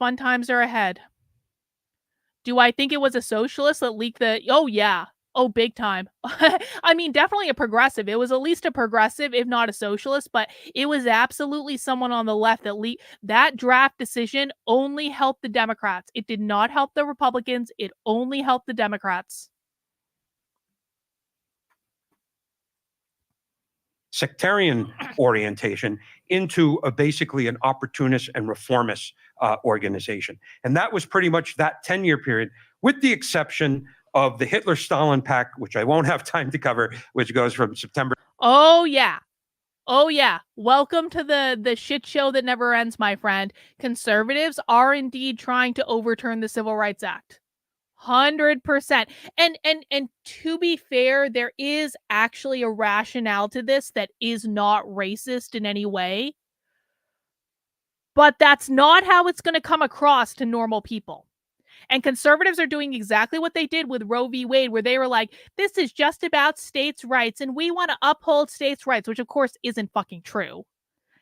are ahead. Do I think it was a socialist that leaked the... Oh, yeah. Oh, big time. I mean, definitely a progressive. It was at least a progressive, if not a socialist, but it was absolutely someone on the left that leaked. That draft decision only helped the Democrats. It did not help the Republicans. It only helped the Democrats. Sectarian orientation into basically an opportunist and reformist organization. And that was pretty much that 10-year period, with the exception of the Hitler-Stalin Pact, which I won't have time to cover, which goes from September. Oh, yeah. Oh yeah, welcome to the shit show that never ends, my friend. Conservatives are indeed trying to overturn the Civil Rights Act. 100%. And to be fair, there is actually a rationale to this that is not racist in any way. But that's not how it's going to come across to normal people. And conservatives are doing exactly what they did with Roe v. Wade, where they were like, this is just about states' rights and we want to uphold states' rights, which of course isn't fucking true.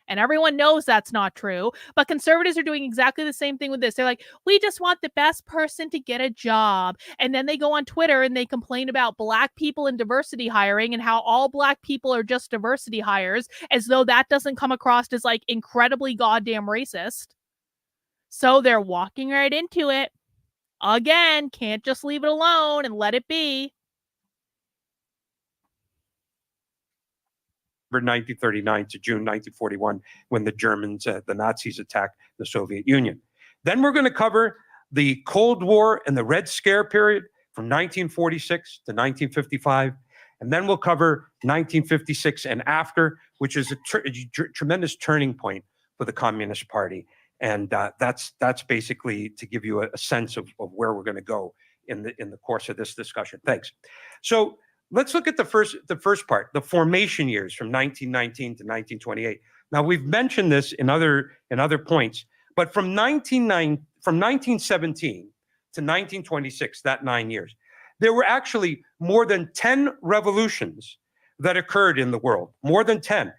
And everyone knows that's not true. But conservatives are doing exactly the same thing with this. They're like, we just want the best person to get a job. And then they go on Twitter and they complain about black people and diversity hiring and how all black people are just diversity hires, as though that doesn't come across as like incredibly goddamn racist. So they're walking right into it. Again, can't just leave it alone and let it be. 1939 to June 1941, when the Germans, the Nazis, attacked the Soviet Union. Then we're going to cover the Cold War and the Red Scare period from 1946 to 1955. And then we'll cover 1956 and after, which is a tremendous turning point for the Communist Party. And that's basically to give you a sense of where we're going to go in the course of this discussion. Thanks. So let's look at the first part, the formation years from 1919 to 1928. Now, we've mentioned this in other points, but from 1917 to 1926, that 9 years, there were actually more than 10 revolutions that occurred in the world, more than 10.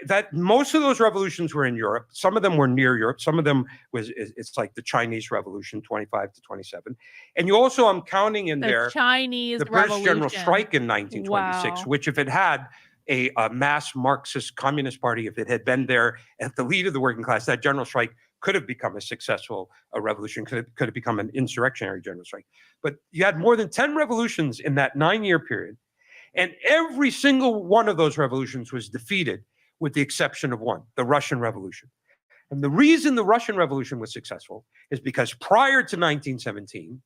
That most of those revolutions were in Europe. Some of them were near Europe. Some of them it's like the Chinese Revolution, 25 to 27. And you also, I'm counting in there Chinese the British Revolution. General Strike in 1926, Wow. which if it had a mass Marxist Communist Party, if it had been there at the lead of the working class, that general strike could have become a successful revolution, could have become an insurrectionary general strike. But you had more than 10 revolutions in that 9-year period. And every single one of those revolutions was defeated with the exception of one, the Russian Revolution. And the reason the Russian Revolution was successful is because prior to 1917,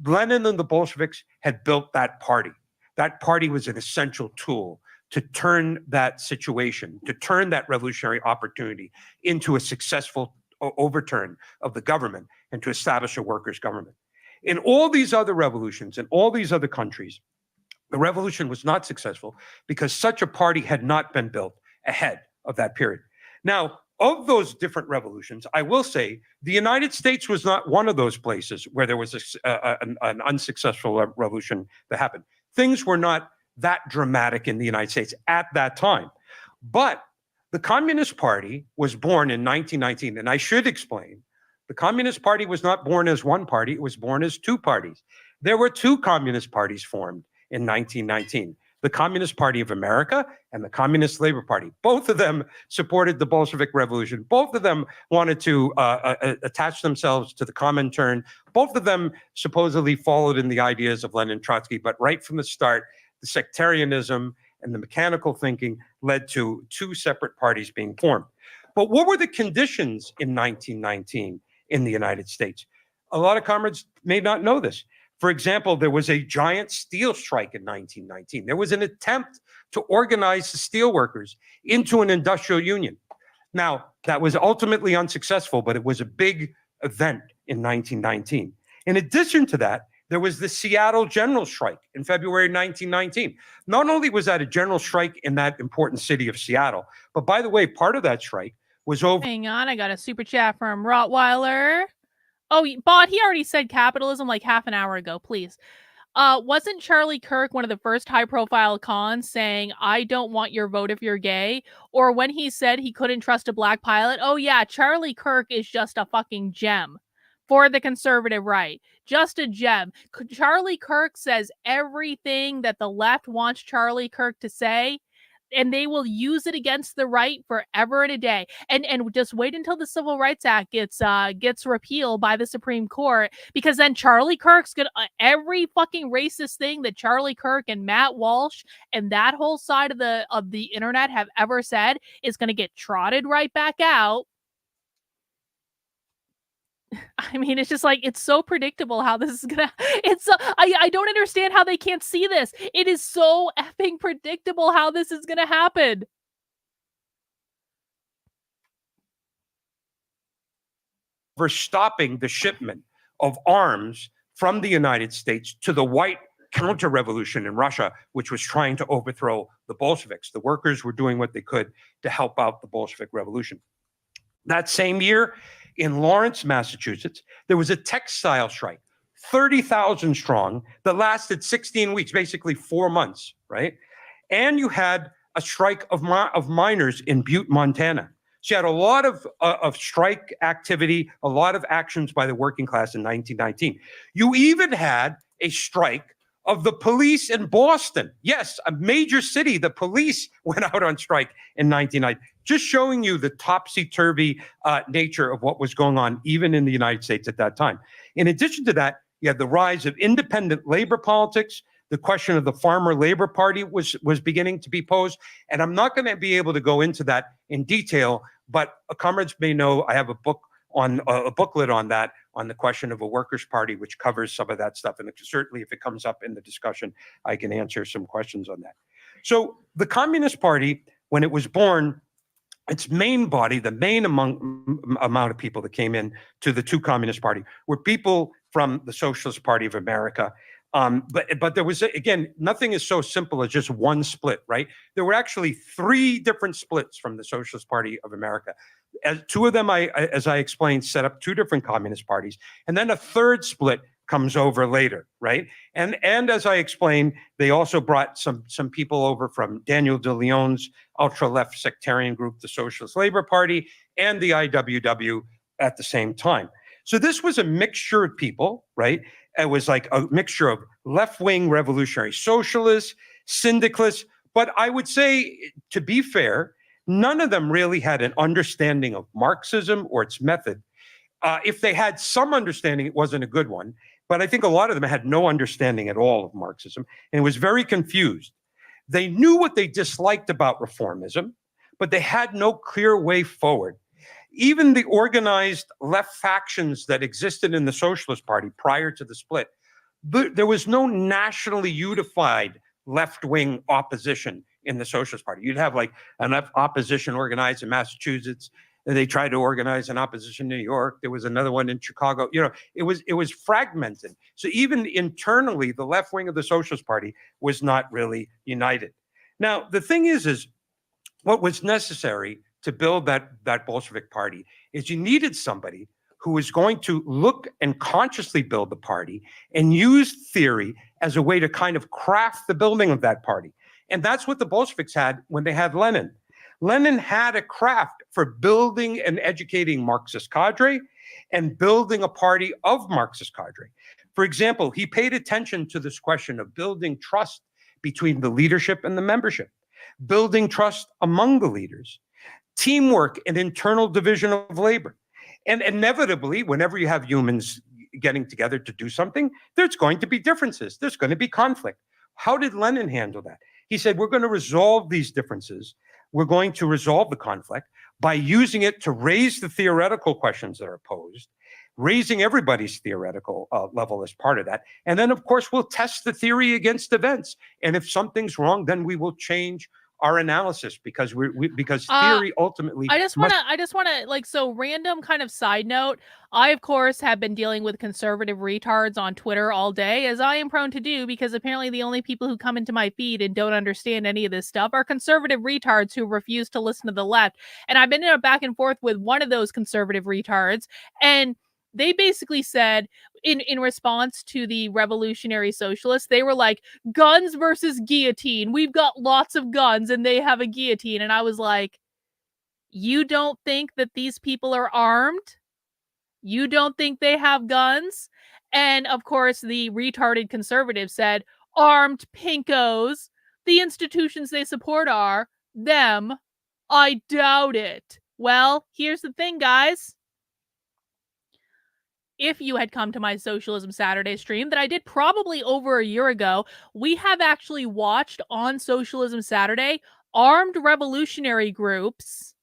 Lenin and the Bolsheviks had built that party. That party was an essential tool to turn that situation, to turn that revolutionary opportunity into a successful overturn of the government and to establish a workers' government. In all these other revolutions, in all these other countries, the revolution was not successful because such a party had not been built ahead of that period. Now, of those different revolutions, I will say the United States was not one of those places where there was an unsuccessful revolution that happened. Things were not that dramatic in the United States at that time. But the Communist Party was born in 1919, and I should explain, the Communist Party was not born as one party, it was born as two parties. There were two Communist parties formed in 1919, the Communist Party of America and the Communist Labor Party. Both of them supported the Bolshevik Revolution. Both of them wanted to attach themselves to the Comintern. Both of them supposedly followed in the ideas of Lenin, Trotsky, but right from the start, the sectarianism and the mechanical thinking led to two separate parties being formed. But what were the conditions in 1919 in the United States? A lot of comrades may not know this. For example, there was a giant steel strike in 1919. There was an attempt to organize the steelworkers into an industrial union. Now, that was ultimately unsuccessful, but it was a big event in 1919. In addition to that, there was the Seattle general strike in February 1919. Not only was that a general strike in that important city of Seattle, but by the way, part of that strike was over. Hang on, I got a super chat from Rottweiler. Oh, Bot, he already said capitalism like half an hour ago, please. Wasn't Charlie Kirk one of the first high-profile cons saying, I don't want your vote if you're gay? Or when he said he couldn't trust a black pilot? Oh yeah, Charlie Kirk is just a fucking gem for the conservative right. Just a gem. Charlie Kirk says everything that the left wants Charlie Kirk to say, and they will use it against the right forever and a day. And just wait until the Civil Rights Act gets repealed by the Supreme Court, because then Charlie Kirk's gonna every fucking racist thing that Charlie Kirk and Matt Walsh and that whole side of the internet have ever said is gonna get trotted right back out. I mean, it's just like, it's so predictable how this is gonna, I don't understand how they can't see this. It is so effing predictable how this is gonna happen. for stopping the shipment of arms from the United States to the white counter-revolution in Russia, which was trying to overthrow the Bolsheviks. The workers were doing what they could to help out the Bolshevik Revolution. That same year, in Lawrence, Massachusetts, there was a textile strike, 30,000 strong, that lasted 16 weeks, basically 4 months, right? And you had a strike of miners in Butte, Montana. So you had a lot of strike activity, a lot of actions by the working class in 1919. You even had a strike of the police in Boston. Yes, a major city, the police went out on strike in 1990, just showing you the topsy-turvy nature of what was going on even in the United States at that time. In addition to that, you had the rise of independent labor politics. The question of the Farmer Labor Party was beginning to be posed. And I'm not going to be able to go into that in detail, but comrades may know I have a booklet on that, on the question of a workers' party, which covers some of that stuff. And certainly if it comes up in the discussion, I can answer some questions on that. So the Communist Party, when it was born, its main body, the main amount of people that came in to the two Communist Party were people from the Socialist Party of America. But there was, again, nothing is so simple as just one split, right? There were actually 3 different splits from the Socialist Party of America. Two of them, as I explained, set up 2 different communist parties. And then a third split comes over later, right? And as I explained, they also brought some people over from Daniel de Leon's ultra-left sectarian group, the Socialist Labor Party, and the IWW at the same time. So this was a mixture of people, right? It was like a mixture of left-wing revolutionary socialists, syndicalists, but I would say, to be fair, none of them really had an understanding of Marxism or its method. If they had some understanding, it wasn't a good one, but I think a lot of them had no understanding at all of Marxism and was very confused. They knew what they disliked about reformism, but they had no clear way forward. Even the organized left factions that existed in the Socialist Party prior to the split, there was no nationally unified left-wing opposition in the Socialist Party. You'd have like an opposition organized in Massachusetts, and they tried to organize an opposition in New York. There was another one in Chicago. You know, it was fragmented. So even internally, the left wing of the Socialist Party was not really united. Now, the thing is what was necessary to build that Bolshevik party is you needed somebody who was going to look and consciously build the party and use theory as a way to kind of craft the building of that party. And that's what the Bolsheviks had when they had Lenin. Lenin had a craft for building and educating Marxist cadre and building a party of Marxist cadre. For example, he paid attention to this question of building trust between the leadership and the membership, building trust among the leaders, teamwork and internal division of labor. And inevitably, whenever you have humans getting together to do something, there's going to be differences. There's going to be conflict. How did Lenin handle that? He said, we're going to resolve these differences. We're going to resolve the conflict by using it to raise the theoretical questions that are posed, raising everybody's theoretical level as part of that. And then, of course, we'll test the theory against events. And if something's wrong, then we will change our analysis because because theory ultimately. I just want to like, so random kind of side note. I, of course, have been dealing with conservative retards on Twitter all day, as I am prone to do, because apparently the only people who come into my feed and don't understand any of this stuff are conservative retards who refuse to listen to the left. And I've been in a back and forth with one of those conservative retards, and they basically said, in response to the revolutionary socialists, they were like, guns versus guillotine. We've got lots of guns and they have a guillotine. And I was like, you don't think that these people are armed? You don't think they have guns? And of course, the retarded conservatives said, armed pinkos. The institutions they support are them. I doubt it. Well, here's the thing, guys. If you had come to my Socialism Saturday stream that I did probably over a year ago, we have actually watched on Socialism Saturday armed revolutionary groups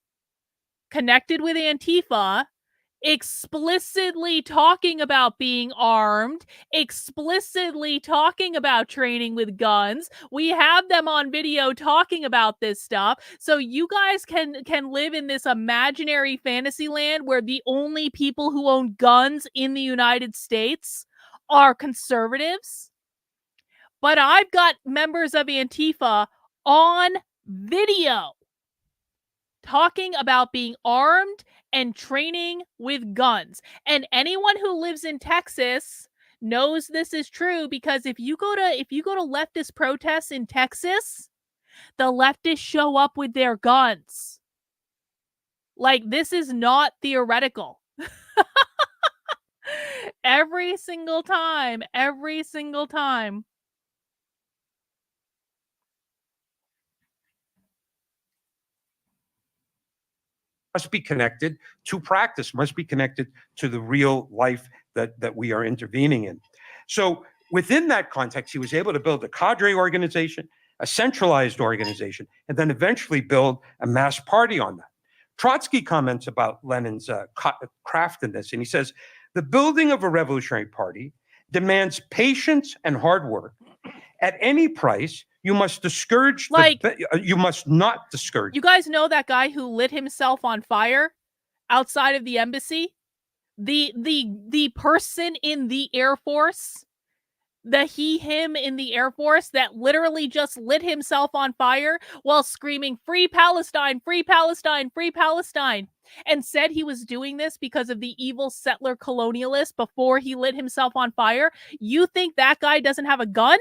connected with Antifa explicitly talking about being armed, explicitly talking about training with guns. We have them on video talking about this stuff. So you guys can live in this imaginary fantasy land where the only people who own guns in the United States are conservatives. But I've got members of Antifa on video talking about being armed and training with guns. And anyone who lives in Texas knows this is true, because if you go to leftist protests in Texas, the leftists show up with their guns. Like, this is not theoretical. Every single time. Must be connected to practice, must be connected to the real life that we are intervening in. So within that context, he was able to build a cadre organization, a centralized organization, and then eventually build a mass party on that. Trotsky comments about Lenin's craft in this, and he says, the building of a revolutionary party demands patience and hard work. At any price, you must discourage, you must not discourage. You guys know that guy who lit himself on fire outside of the embassy? The person in the Air Force, him in the Air Force that literally just lit himself on fire while screaming, "Free Palestine, free Palestine, free Palestine," and said he was doing this because of the evil settler colonialists before he lit himself on fire. You think that guy doesn't have a gun?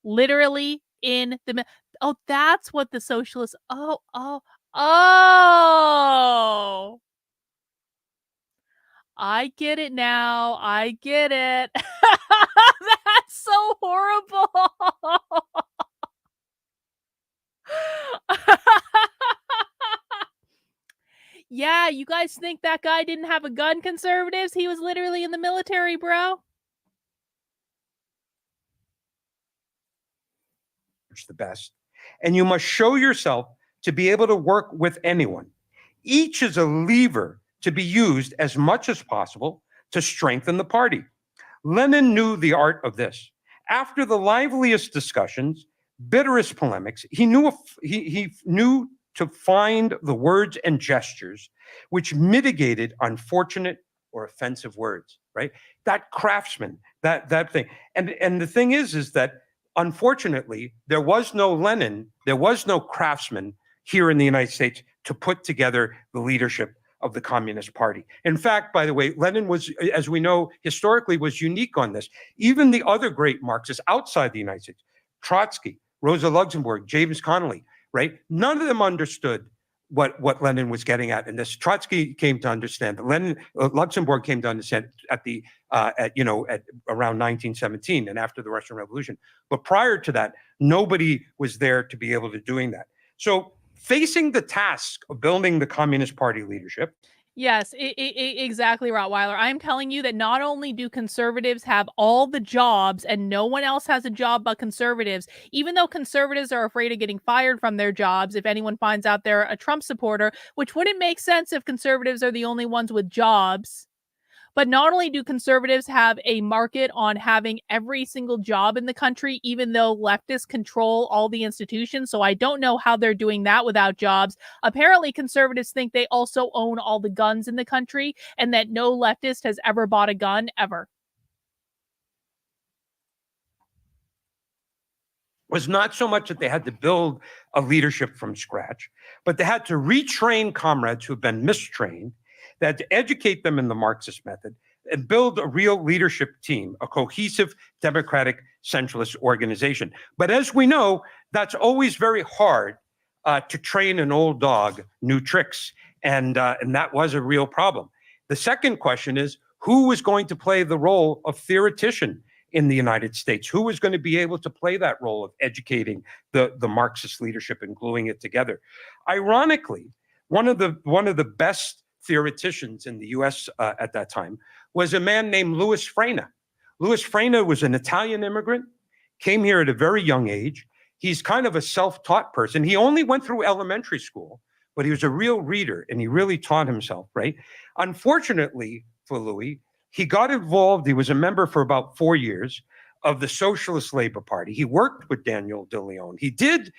Literally in the... Oh, that's what the socialists... Oh. I get it now. I get it. That's so horrible. Yeah, you guys think that guy didn't have a gun, conservatives? He was literally in the military, bro. The best. And you must show yourself to be able to work with anyone. Each is a lever to be used as much as possible to strengthen the party. Lenin knew the art of this. After the liveliest discussions, bitterest polemics, he knew to find the words and gestures which mitigated unfortunate or offensive words, right? That craftsman, that thing. And the thing is that unfortunately, there was no Lenin, there was no craftsman here in the United States to put together the leadership of the Communist Party. In fact, by the way, Lenin was, as we know, historically was unique on this. Even the other great Marxists outside the United States, Trotsky, Rosa Luxemburg, James Connolly, right? None of them understood what Lenin was getting at in this. Trotsky came to understand that. Luxemburg came to understand at around 1917 and after the Russian Revolution. But prior to that, nobody was there to be able to doing that. So facing the task of building the Communist Party leadership. Yes, exactly, Rottweiler. I'm telling you that not only do conservatives have all the jobs and no one else has a job but conservatives, even though conservatives are afraid of getting fired from their jobs if anyone finds out they're a Trump supporter, which wouldn't make sense if conservatives are the only ones with jobs. But not only do conservatives have a market on having every single job in the country, even though leftists control all the institutions, so I don't know how they're doing that without jobs. Apparently, conservatives think they also own all the guns in the country and that no leftist has ever bought a gun, ever. Was not so much that they had to build a leadership from scratch, but they had to retrain comrades who have been mistrained. They had to educate them in the Marxist method and build a real leadership team, a cohesive, democratic, centralist organization. But as we know, that's always very hard to train an old dog new tricks. And that was a real problem. The second question is, who was going to play the role of theoretician in the United States? Who was going to be able to play that role of educating the Marxist leadership and gluing it together? Ironically, one of the best theoreticians in the U.S. At that time was a man named Louis Frena. Louis Frena was an Italian immigrant, came here at a very young age. He's kind of a self-taught person. He only went through elementary school, but he was a real reader and he really taught himself, right? Unfortunately for Louis, he got involved. He was a member for about 4 years of the Socialist Labor Party. He worked with Daniel de Leon. He did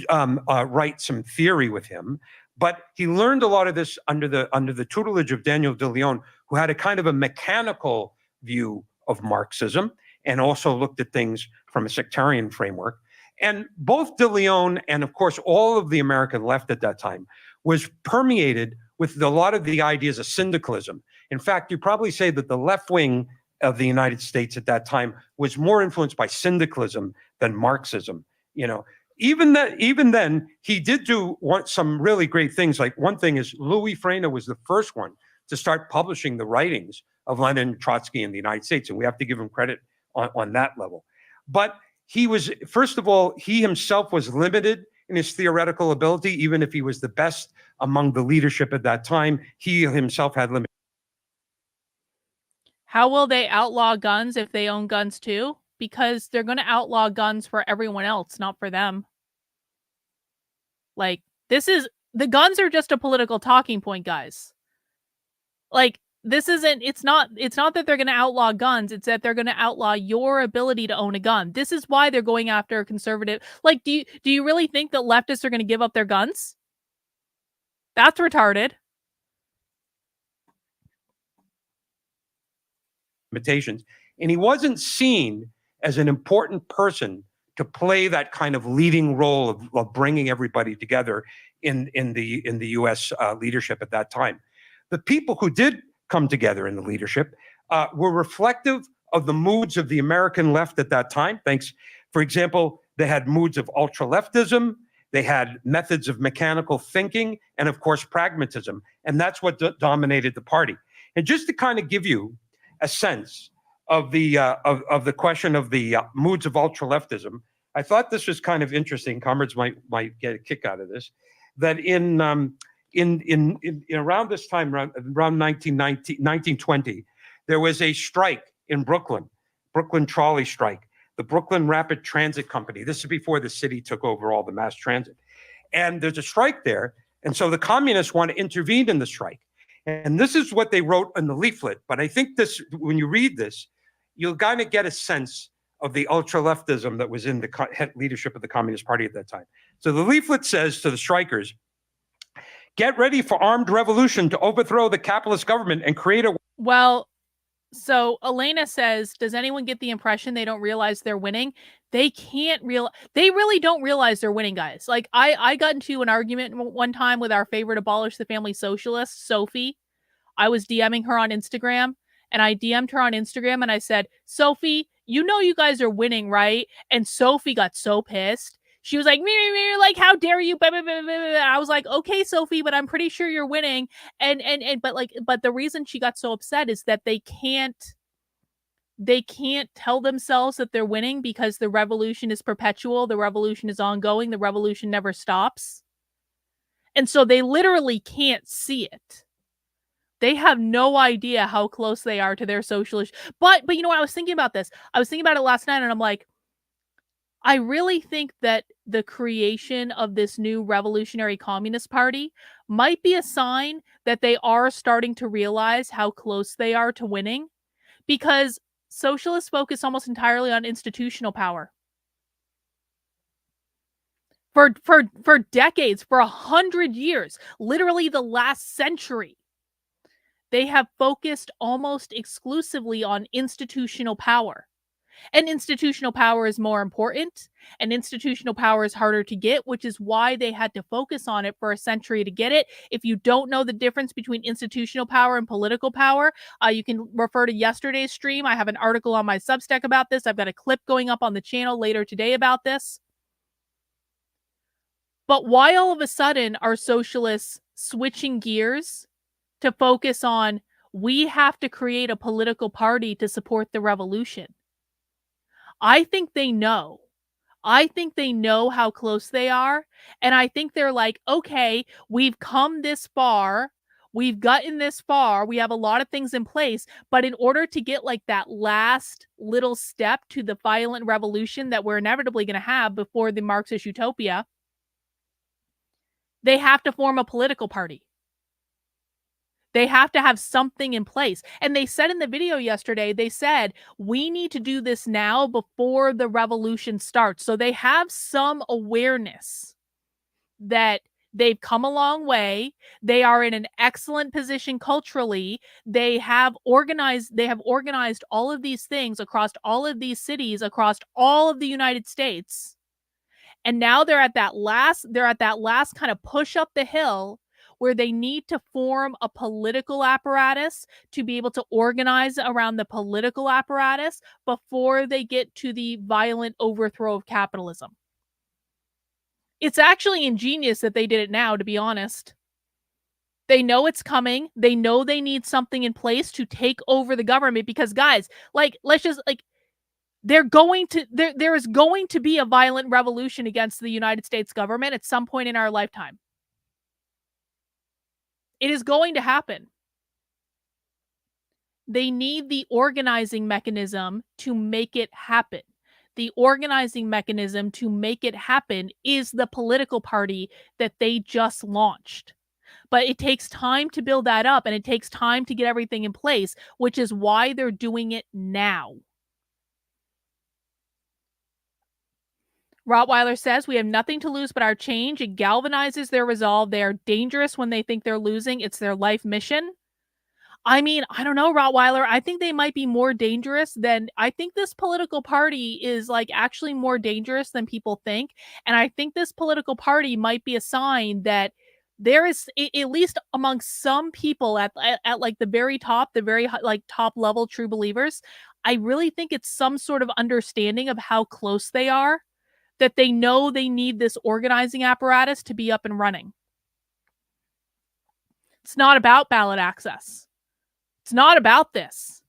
write some theory with him, but he learned a lot of this under the tutelage of Daniel de Leon, who had a kind of a mechanical view of Marxism and also looked at things from a sectarian framework. And both de Leon and, of course, all of the American left at that time was permeated with a lot of the ideas of syndicalism. In fact, you probably say that the left wing of the United States at that time was more influenced by syndicalism than Marxism. You know, even then, he did do some really great things. Like one thing is Louis Freina was the first one to start publishing the writings of Lenin, Trotsky in the United States, and we have to give him credit on that level. But he was, first of all, he himself was limited in his theoretical ability. Even if he was the best among the leadership at that time, he himself had limits. How will they outlaw guns if they own guns too? Because they're going to outlaw guns for everyone else, not for them. Like, the guns are just a political talking point, guys. Like, it's not that they're going to outlaw guns, it's that they're going to outlaw your ability to own a gun. This is why they're going after a conservative. Like, do you really think that leftists are going to give up their guns? That's retarded. Limitations. And he wasn't seen as an important person to play that kind of leading role of bringing everybody together in the U.S. Leadership at that time. The people who did come together in the leadership were reflective of the moods of the American left at that time. Thanks. For example, they had moods of ultra-leftism, they had methods of mechanical thinking, and of course, pragmatism. And that's what dominated the party. And just to kind of give you a sense of the question of the moods of ultra-leftism, I thought this was kind of interesting. Comrades might get a kick out of this. That in around this time, around 1920, there was a strike in Brooklyn trolley strike, the Brooklyn Rapid Transit Company. This is before the city took over all the mass transit. And there's a strike there. And so the communists want to intervene in the strike. And this is what they wrote in the leaflet. But I think this, when you read this, you'll kind of get a sense of the ultra-leftism that was in the leadership of the Communist Party at that time. So the leaflet says to the strikers, "Get ready for armed revolution to overthrow the capitalist government and create a..." Well, so Elena says, does anyone get the impression they don't realize they're winning? They really don't realize they're winning, guys. Like, I got into an argument one time with our favorite abolish the family socialist, Sophie. I was DMing her on Instagram, and I DM'd her on Instagram, and I said, Sophie, you know you guys are winning, right? And Sophie got so pissed. She was like, me, like, how dare you? Blah, blah, blah, blah, blah. I was like, okay, Sophie, but I'm pretty sure you're winning. But the reason she got so upset is that they can't tell themselves that they're winning because the revolution is perpetual, the revolution is ongoing, the revolution never stops. And so they literally can't see it. They have no idea how close they are to their socialist. But you know what? I was thinking about this. I was thinking about it last night, and I'm like, I really think that the creation of this new revolutionary communist party might be a sign that they are starting to realize how close they are to winning, because socialists focus almost entirely on institutional power. For decades, for 100 years, literally the last century, they have focused almost exclusively on institutional power. And institutional power is more important, and institutional power is harder to get, which is why they had to focus on it for a century to get it. If you don't know the difference between institutional power and political power, you can refer to yesterday's stream. I have an article on my Substack about this. I've got a clip going up on the channel later today about this. But why all of a sudden are socialists switching gears to focus on, we have to create a political party to support the revolution? I think they know. I think they know how close they are. And I think they're like, okay, we've come this far. We've gotten this far. We have a lot of things in place. But in order to get like that last little step to the violent revolution that we're inevitably going to have before the Marxist utopia, They have to form a political party. They have to have something in place. And they said in the video yesterday, they said, we need to do this now before the revolution starts. So they have some awareness that they've come a long way. They are in an excellent position culturally. They have organized all of these things across all of these cities, across all of the United States. And now they're at that last kind of push up the hill where they need to form a political apparatus to be able to organize around the political apparatus before they get to the violent overthrow of capitalism. It's actually ingenious that they did it now, to be honest. They know it's coming. They know they need something in place to take over the government because, guys, there is going to be a violent revolution against the United States government at some point in our lifetime. It is going to happen. They need the organizing mechanism to make it happen. The organizing mechanism to make it happen is the political party that they just launched. But it takes time to build that up, and it takes time to get everything in place, which is why they're doing it now. Rottweiler says, we have nothing to lose but our change. It galvanizes their resolve. They are dangerous when they think they're losing. It's their life mission. I mean, I don't know, Rottweiler. I think they might be more dangerous than, I think this political party is actually more dangerous than people think. And I think this political party might be a sign that there is, at least among some people at the very top, the very top level true believers, I really think it's some sort of understanding of how close they are, that they know they need this organizing apparatus to be up and running. It's not about ballot access. It's not about this.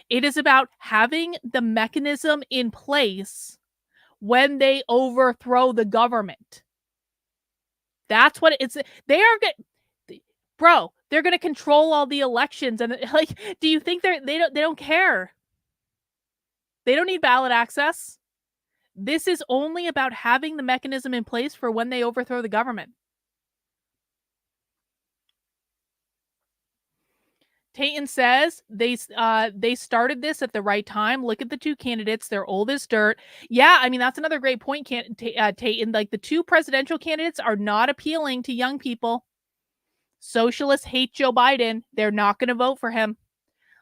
It is about having the mechanism in place when they overthrow the government. That's what it's. They are good, bro. They're going to control all the elections, and do you think they don't care? They don't need ballot access. This is only about having the mechanism in place for when they overthrow the government. Tayton says they started this at the right time. Look at the two candidates; they're old as dirt. Yeah, I mean that's another great point, Tayton. The two presidential candidates are not appealing to young people. Socialists hate Joe Biden; they're not going to vote for him.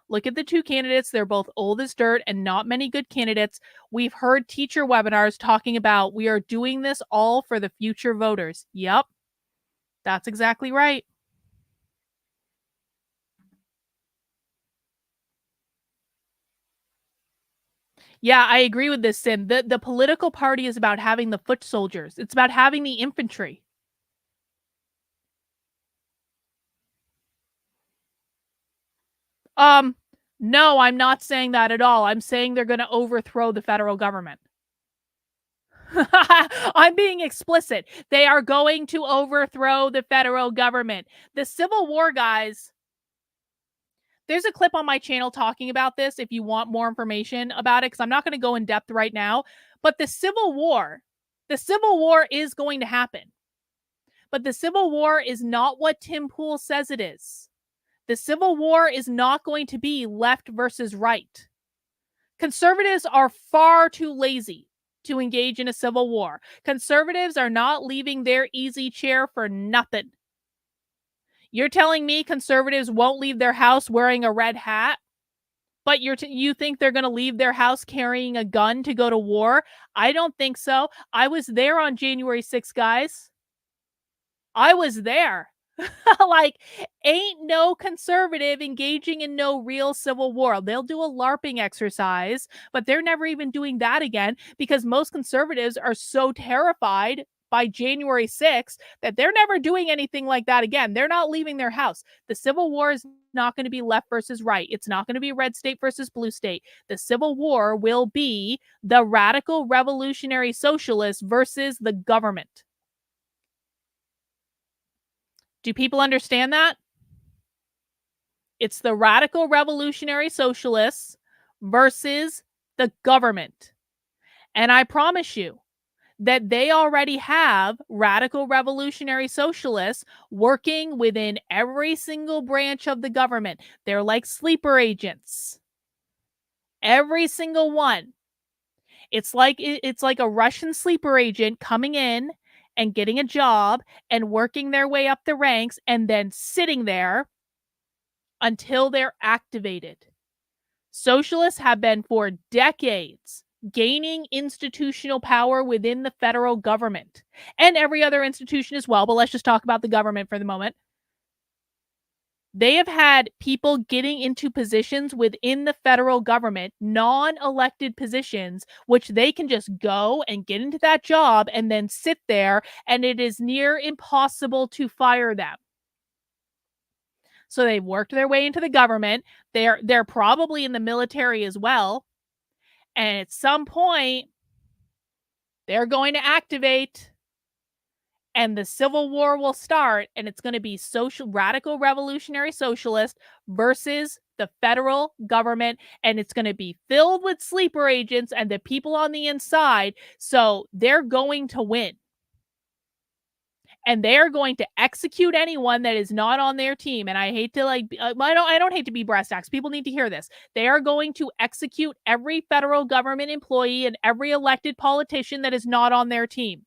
Look at the two candidates; they're both old as dirt and not many good candidates. We've heard teacher webinars talking about we are doing this all for the future voters. Yep, that's exactly right. Yeah, I agree with this, Sim. The political party is about having the foot soldiers. It's about having the infantry. No, I'm not saying that at all. I'm saying they're going to overthrow the federal government. I'm being explicit. They are going to overthrow the federal government. The Civil War, guys. There's a clip on my channel talking about this if you want more information about it, because I'm not going to go in depth right now. But the Civil War is going to happen. But the Civil War is not what Tim Pool says it is. The Civil War is not going to be left versus right. Conservatives are far too lazy to engage in a civil war. Conservatives are not leaving their easy chair for nothing. You're telling me conservatives won't leave their house wearing a red hat, but you think they're going to leave their house carrying a gun to go to war? I don't think so. I was there on January 6th, guys. I was there. Ain't no conservative engaging in no real civil war. They'll do a LARPing exercise, but they're never even doing that again because most conservatives are so terrified by January 6th that they're never doing anything like that again. They're not leaving their house. The Civil War is not going to be left versus right. It's not going to be red state versus blue state. The Civil War will be the radical revolutionary socialists versus the government. Do people understand that? It's the radical revolutionary socialists versus the government. And I promise you, that they already have radical revolutionary socialists working within every single branch of the government. They're like sleeper agents. Every single one. It's like a Russian sleeper agent coming in and getting a job and working their way up the ranks and then sitting there until they're activated. Socialists have been for decades gaining institutional power within the federal government and every other institution as well, but let's just talk about the government for the moment. They have had people getting into positions within the federal government, non-elected positions, which they can just go and get into that job and then sit there, and it is near impossible to fire them. So they've worked their way into the government. They're probably in the military as well. And at some point, they're going to activate and the Civil War will start, and it's going to be radical revolutionary socialist versus the federal government, and it's going to be filled with sleeper agents and the people on the inside. So they're going to win. And they're going to execute anyone that is not on their team. And I hate to I don't hate to be brass tacks. People need to hear this. They are going to execute every federal government employee and every elected politician that is not on their team.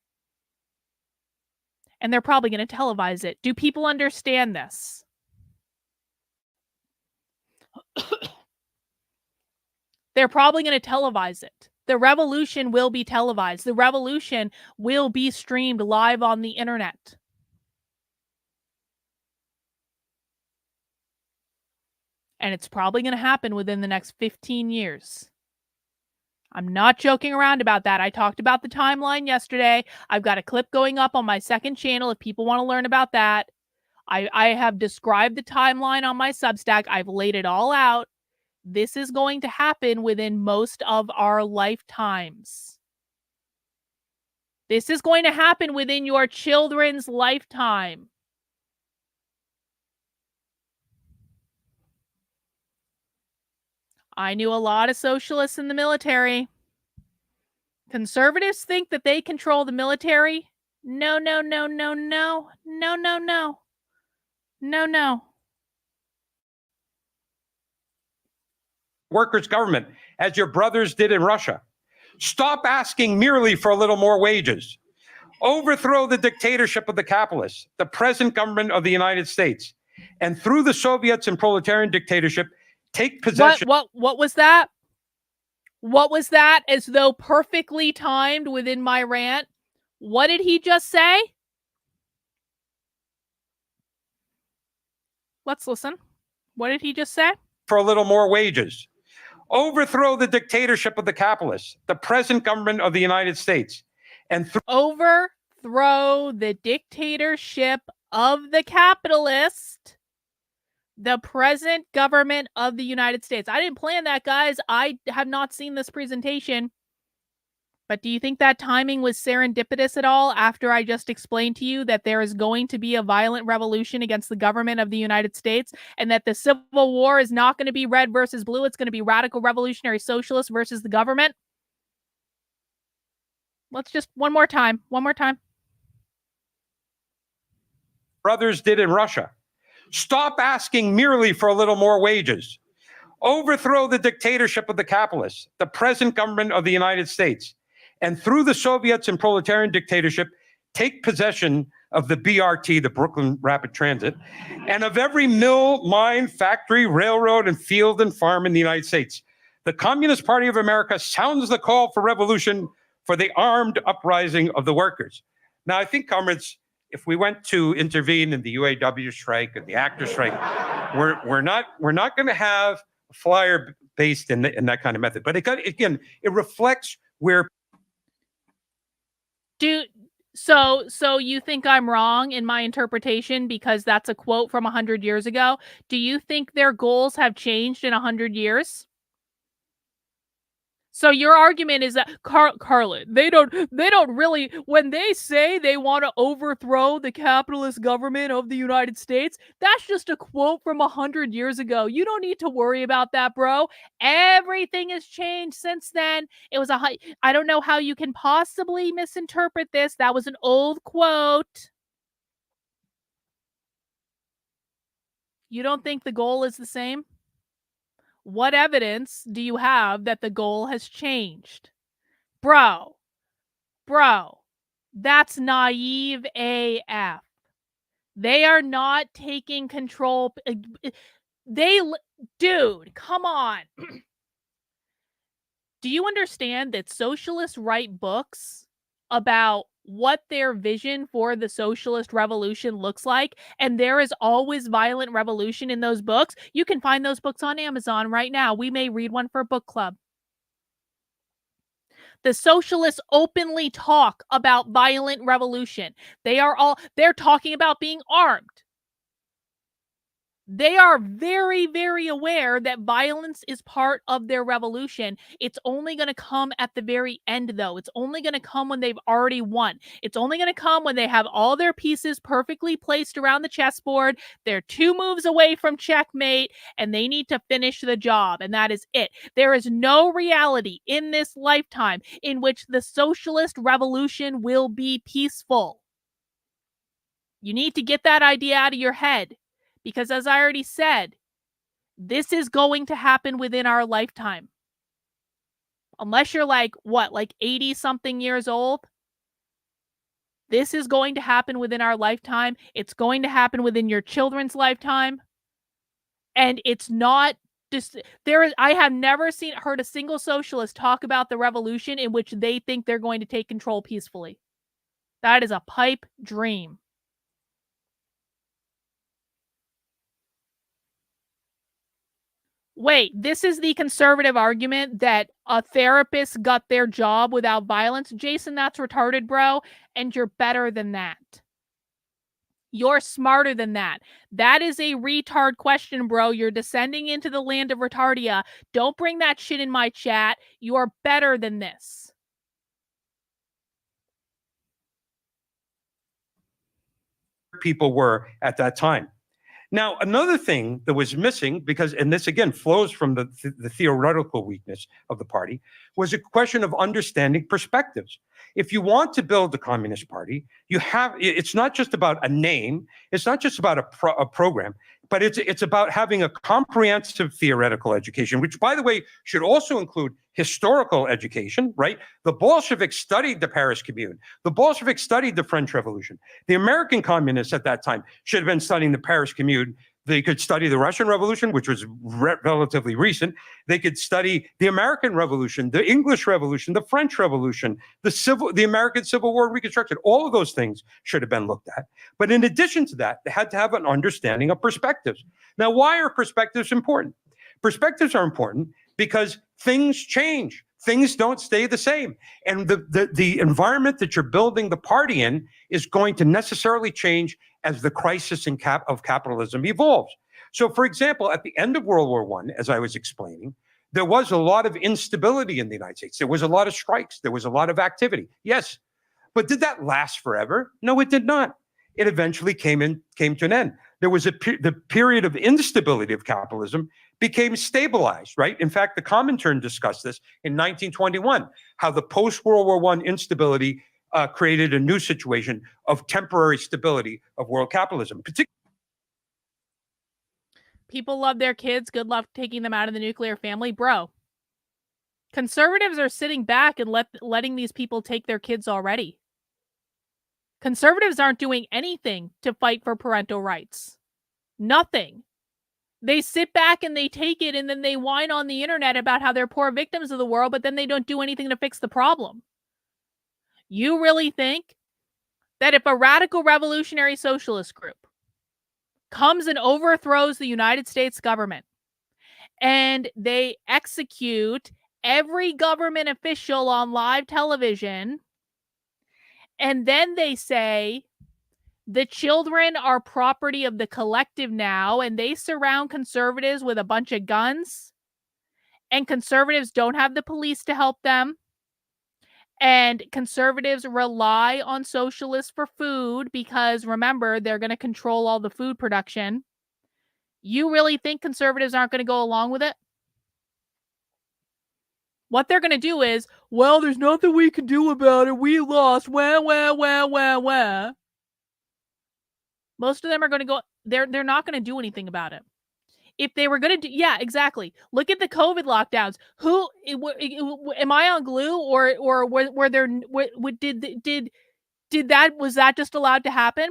And they're probably going to televise it. Do people understand this? They're probably going to televise it. The revolution will be televised. The revolution will be streamed live on the internet. And it's probably going to happen within the next 15 years. I'm not joking around about that. I talked about the timeline yesterday. I've got a clip going up on my second channel if people want to learn about that. I have described the timeline on my Substack. I've laid it all out. This is going to happen within most of our lifetimes. This is going to happen within your children's lifetime. I knew a lot of socialists in the military. Conservatives think that they control the military. No, no, no, no, no. No, no, no. No, no. Workers' government, as your brothers did in Russia. Stop asking merely for a little more wages. Overthrow the dictatorship of the capitalists, the present government of the United States, and through the Soviets and proletarian dictatorship, take possession. What was that? What was that? As though perfectly timed within my rant. What did he just say? Let's listen. What did he just say? For a little more wages. Overthrow the dictatorship of the capitalists, the present government of the United States, and overthrow the dictatorship of the capitalist, the present government of the United States. I didn't plan that, guys. I have not seen this presentation. But do you think that timing was serendipitous at all after I just explained to you that there is going to be a violent revolution against the government of the United States and that the Civil War is not going to be red versus blue? It's going to be radical revolutionary socialists versus the government. Let's just one more time. Brothers did in Russia. Stop asking merely for a little more wages. Overthrow the dictatorship of the capitalists, the present government of the United States, and through the Soviets and proletarian dictatorship, take possession of the BRT, the Brooklyn Rapid Transit, and of every mill, mine, factory, railroad, and field and farm in the United States. The Communist Party of America sounds the call for revolution, for the armed uprising of the workers. Now, I think, comrades, if we went to intervene in the UAW strike and the actors strike, we're not going to have a flyer based in that kind of method. But it reflects where. So you think I'm wrong in my interpretation because that's a quote from 100 years ago? Do you think their goals have changed in 100 years? So your argument is that Carlin, they don't really, when they say they want to overthrow the capitalist government of the United States, that's just a quote from 100 years ago. You don't need to worry about that, bro. Everything has changed since then. It was I don't know how you can possibly misinterpret this. That was an old quote. You don't think the goal is the same? What evidence do you have that the goal has changed? Bro, that's naive AF. They are not taking control. Dude, come on. Do you understand that socialists write books about what their vision for the socialist revolution looks like, and there is always violent revolution in those books? You can find those books on Amazon right now. We may read one for a book club. The socialists openly talk about violent revolution. They're talking about being armed. They are very, very aware that violence is part of their revolution. It's only going to come at the very end, though. It's only going to come when they've already won. It's only going to come when they have all their pieces perfectly placed around the chessboard. They're 2 moves away from checkmate, and they need to finish the job, and that is it. There is no reality in this lifetime in which the socialist revolution will be peaceful. You need to get that idea out of your head. Because as I already said, this is going to happen within our lifetime. Unless you're like 80 something years old, this is going to happen within our lifetime. It's going to happen within your children's lifetime. And it's not just I have never heard a single socialist talk about the revolution in which they think they're going to take control peacefully. That is a pipe dream. Wait, this is the conservative argument that a therapist got their job without violence? Jason, that's retarded, bro. And you're better than that. You're smarter than that. That is a retard question, bro. You're descending into the land of retardia. Don't bring that shit in my chat. You are better than this. People were at that time. Now, another thing that was missing, and this again flows from the theoretical weakness of the party, was a question of understanding perspectives. If you want to build the Communist Party, it's not just about a name, it's not just about a program, but it's about having a comprehensive theoretical education, which, by the way, should also include historical education, right? The Bolsheviks studied the Paris Commune. The Bolsheviks studied the French Revolution. The American communists at that time should have been studying the Paris Commune. They could study the Russian Revolution, which was relatively recent. They could study the American Revolution, the English Revolution, the French Revolution, the American Civil War Reconstruction. All of those things should have been looked at. But in addition to that, they had to have an understanding of perspectives. Now, why are perspectives important? Perspectives are important because things change. Things don't stay the same. And the environment that you're building the party in is going to necessarily change as the crisis of capitalism evolves. So, for example, at the end of World War I, as I was explaining, there was a lot of instability in the United States. There was a lot of strikes. There was a lot of activity. Yes. But did that last forever? No, it did not. It eventually came to an end. There was the period of instability of capitalism became stabilized, right? In fact, the Comintern discussed this in 1921, how the post-World War I instability created a new situation of temporary stability of world capitalism. People love their kids. Good luck taking them out of the nuclear family. Bro, conservatives are sitting back and letting these people take their kids already. Conservatives aren't doing anything to fight for parental rights. Nothing. They sit back and they take it, and then they whine on the internet about how they're poor victims of the world, but then they don't do anything to fix the problem. You really think that if a radical revolutionary socialist group comes and overthrows the United States government and they execute every government official on live television, and then they say the children are property of the collective now, and they surround conservatives with a bunch of guns, And conservatives don't have the police to help them. And conservatives rely on socialists for food because, remember, they're going to control all the food production. You really think conservatives aren't going to go along with it? What they're going to do is, well, there's nothing we can do about it. We lost. Wah, wah, wah, wah, wah. Most of them are going to go, they're not going to do anything about it. If they were going to do, yeah, exactly. Look at the COVID lockdowns. Am I on glue or were there, was that just allowed to happen?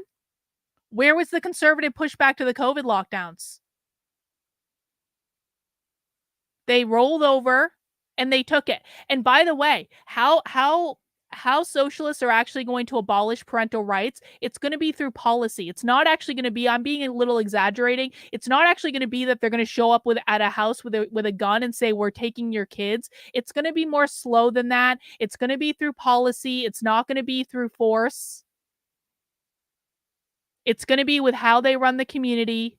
Where was the conservative pushback to the COVID lockdowns? They rolled over and they took it. And by the way, how socialists are actually going to abolish parental rights, it's going to be through policy. It's not actually going to be, I'm being a little exaggerating, it's not actually going to be that they're going to show up at a house with a gun and say, we're taking your kids. It's going to be more slow than that. It's going to be through policy. It's not going to be through force. It's going to be with how they run the community,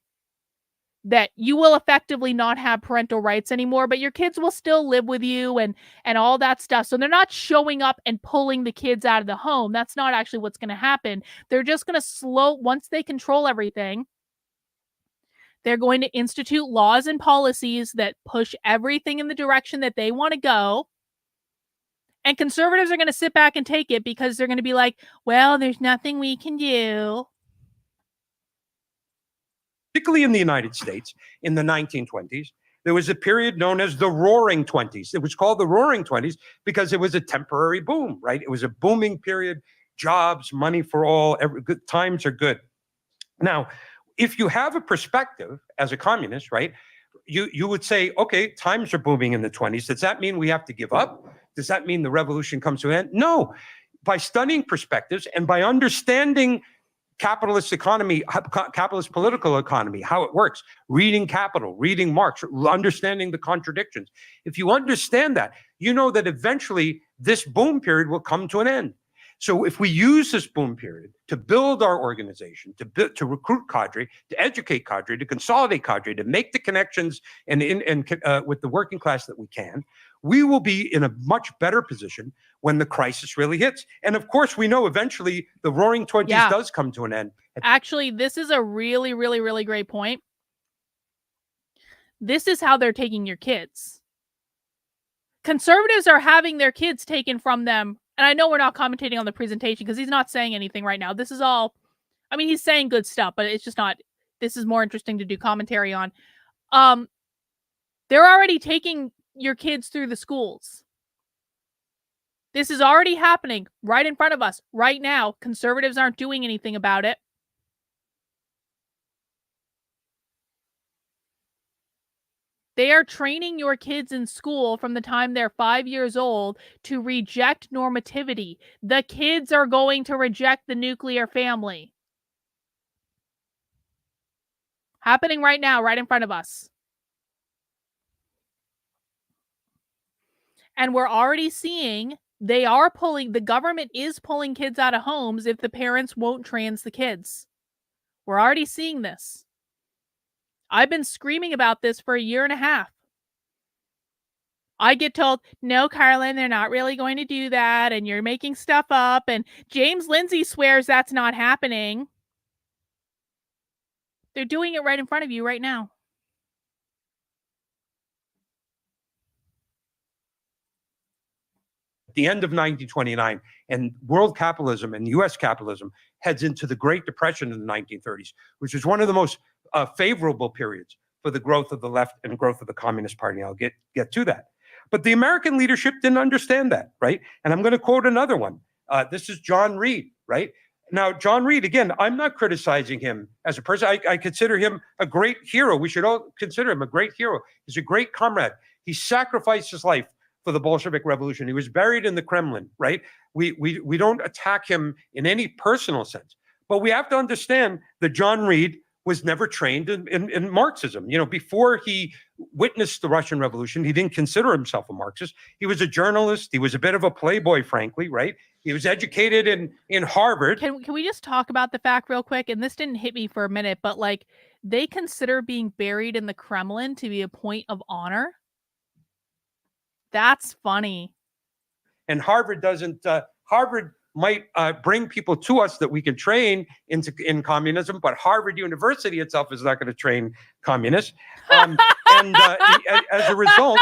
that you will effectively not have parental rights anymore, but your kids will still live with you and all that stuff. So they're not showing up and pulling the kids out of the home. That's not actually what's going to happen. They're just going to once they control everything, they're going to institute laws and policies that push everything in the direction that they want to go. And conservatives are going to sit back and take it because they're going to be like, well, there's nothing we can do. Particularly in the United States in the 1920s, there was a period known as the Roaring Twenties. It was called the Roaring Twenties because it was a temporary boom, right? It was a booming period, jobs, money for all, good times are good. Now, if you have a perspective as a communist, right, you would say, okay, times are booming in the 20s. Does that mean we have to give up? Does that mean the revolution comes to an end? No. By studying perspectives and by understanding capitalist economy, capitalist political economy, how it works, reading Capital, reading Marx, understanding the contradictions. If you understand that, you know that eventually this boom period will come to an end. So if we use this boom period to build our organization, to recruit cadre, to educate cadre, to consolidate cadre, to make the connections and with the working class that we can, we will be in a much better position when the crisis really hits. And of course, we know eventually the Roaring Twenties does come to an end. Actually, this is a really, really, really great point. This is how they're taking your kids. Conservatives are having their kids taken from them. And I know we're not commentating on the presentation because he's not saying anything right now. This is all, I mean, he's saying good stuff, but it's just not, this is more interesting to do commentary on. They're already taking your kids through the schools. This is already happening right in front of us right now. Conservatives aren't doing anything about it. They are training your kids in school from the time they're 5 years old to reject normativity. The kids are going to reject the nuclear family. Happening right now, right in front of us. And we're already seeing the government is pulling kids out of homes if the parents won't trans the kids. We're already seeing this. I've been screaming about this for 1.5 years. I get told, no, Carlin, they're not really going to do that, and you're making stuff up, and James Lindsay swears that's not happening. They're doing it right in front of you right now. The end of 1929, and world capitalism and U.S. capitalism heads into the Great Depression in the 1930s, which is one of the most favorable periods for the growth of the left and growth of the Communist Party. I'll get to that. But the American leadership didn't understand that, right? And I'm going to quote another one. This is John Reed, right? Now, John Reed, again, I'm not criticizing him as a person. I consider him a great hero. We should all consider him a great hero. He's a great comrade. He sacrificed his life for the Bolshevik Revolution. He was buried in the Kremlin, right? We don't attack him in any personal sense, but we have to understand that John Reed was never trained in Marxism. You know, before he witnessed the Russian Revolution, he didn't consider himself a Marxist. He was a journalist. He was a bit of a playboy, frankly, right? He was educated in Harvard. Can we just talk about the fact real quick? And this didn't hit me for a minute, but like, they consider being buried in the Kremlin to be a point of honor. That's funny. And Harvard doesn't. Harvard might bring people to us that we can train in communism, but Harvard University itself is not going to train communists. As a result,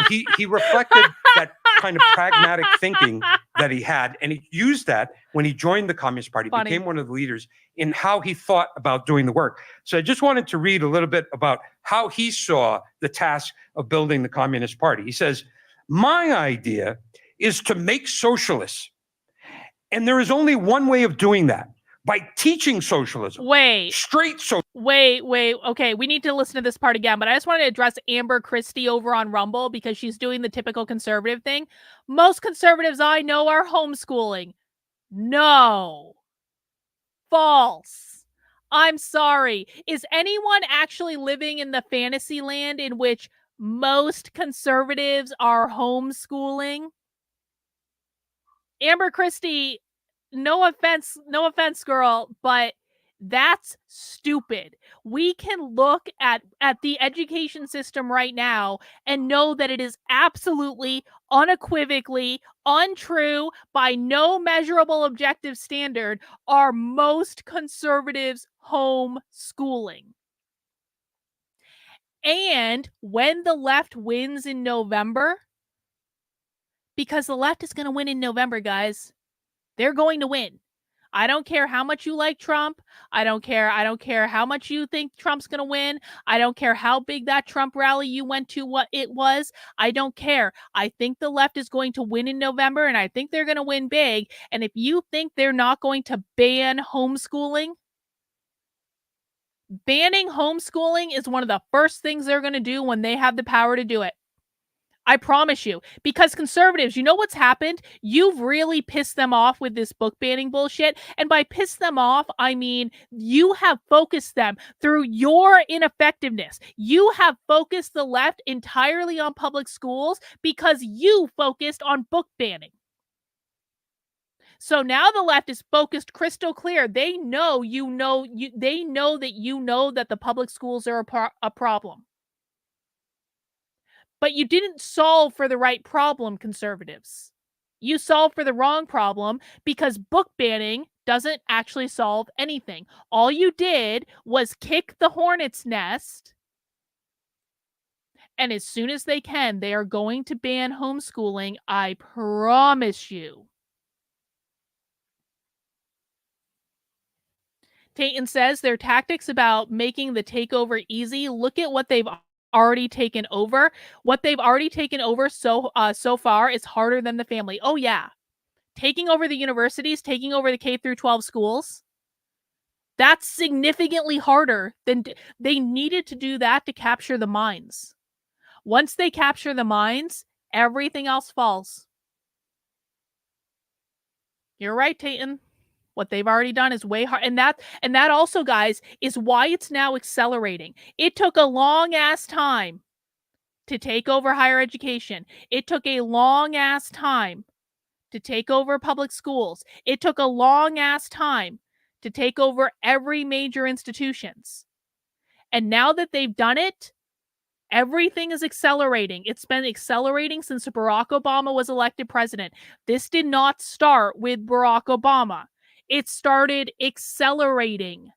he reflected that kind of pragmatic thinking that he had, and he used that when he joined the Communist Party, Funny. became one of the leaders in how he thought about doing the work. So I just wanted to read a little bit about how he saw the task of building the Communist Party. He says, "My idea is to make socialists. And there is only one way of doing that, by teaching socialism. Wait. Straight socialism." Wait. Okay, we need to listen to this part again, but I just wanted to address Amber Christie over on Rumble because she's doing the typical conservative thing. Most conservatives I know are homeschooling. No. False. I'm sorry. Is anyone actually living in the fantasy land in which most conservatives are homeschooling? Amber Christie, no offense, girl, but that's stupid. We can look at the education system right now and know that it is absolutely, unequivocally, untrue, by no measurable objective standard, are most conservatives homeschooling. And when the left wins in November, because the left is going to win in November, guys. They're going to win. I don't care how much you like Trump. I don't care how much you think Trump's going to win. I don't care how big that Trump rally you went to, what it was. I don't care. I think the left is going to win in November, and I think they're going to win big. And if you think they're not going to ban homeschooling, banning homeschooling is one of the first things they're going to do when they have the power to do it. I promise you, because conservatives, you know what's happened? You've really pissed them off with this book banning bullshit. And by piss them off, I mean you have focused them through your ineffectiveness. You have focused the left entirely on public schools because you focused on book banning. So now the left is focused crystal clear. They know they know that the public schools are a problem. But you didn't solve for the right problem, conservatives. You solved for the wrong problem because book banning doesn't actually solve anything. All you did was kick the hornet's nest. And as soon as they can, they are going to ban homeschooling. I promise you. Tayton says their tactics about making the takeover easy. Look at what they've already taken over. What they've already taken over so far is harder than the family. Oh yeah. Taking over the universities, taking over the K through 12 schools. That's significantly harder than they needed to do that to capture the minds. Once they capture the minds, everything else falls. You're right, Tayton. What they've already done is way hard. And that also, guys, is why it's now accelerating. It took a long ass time to take over higher education. It took a long ass time to take over public schools. It took a long ass time to take over every major institutions. And now that they've done it, everything is accelerating. It's been accelerating since Barack Obama was elected president. This did not start with Barack Obama. It started accelerating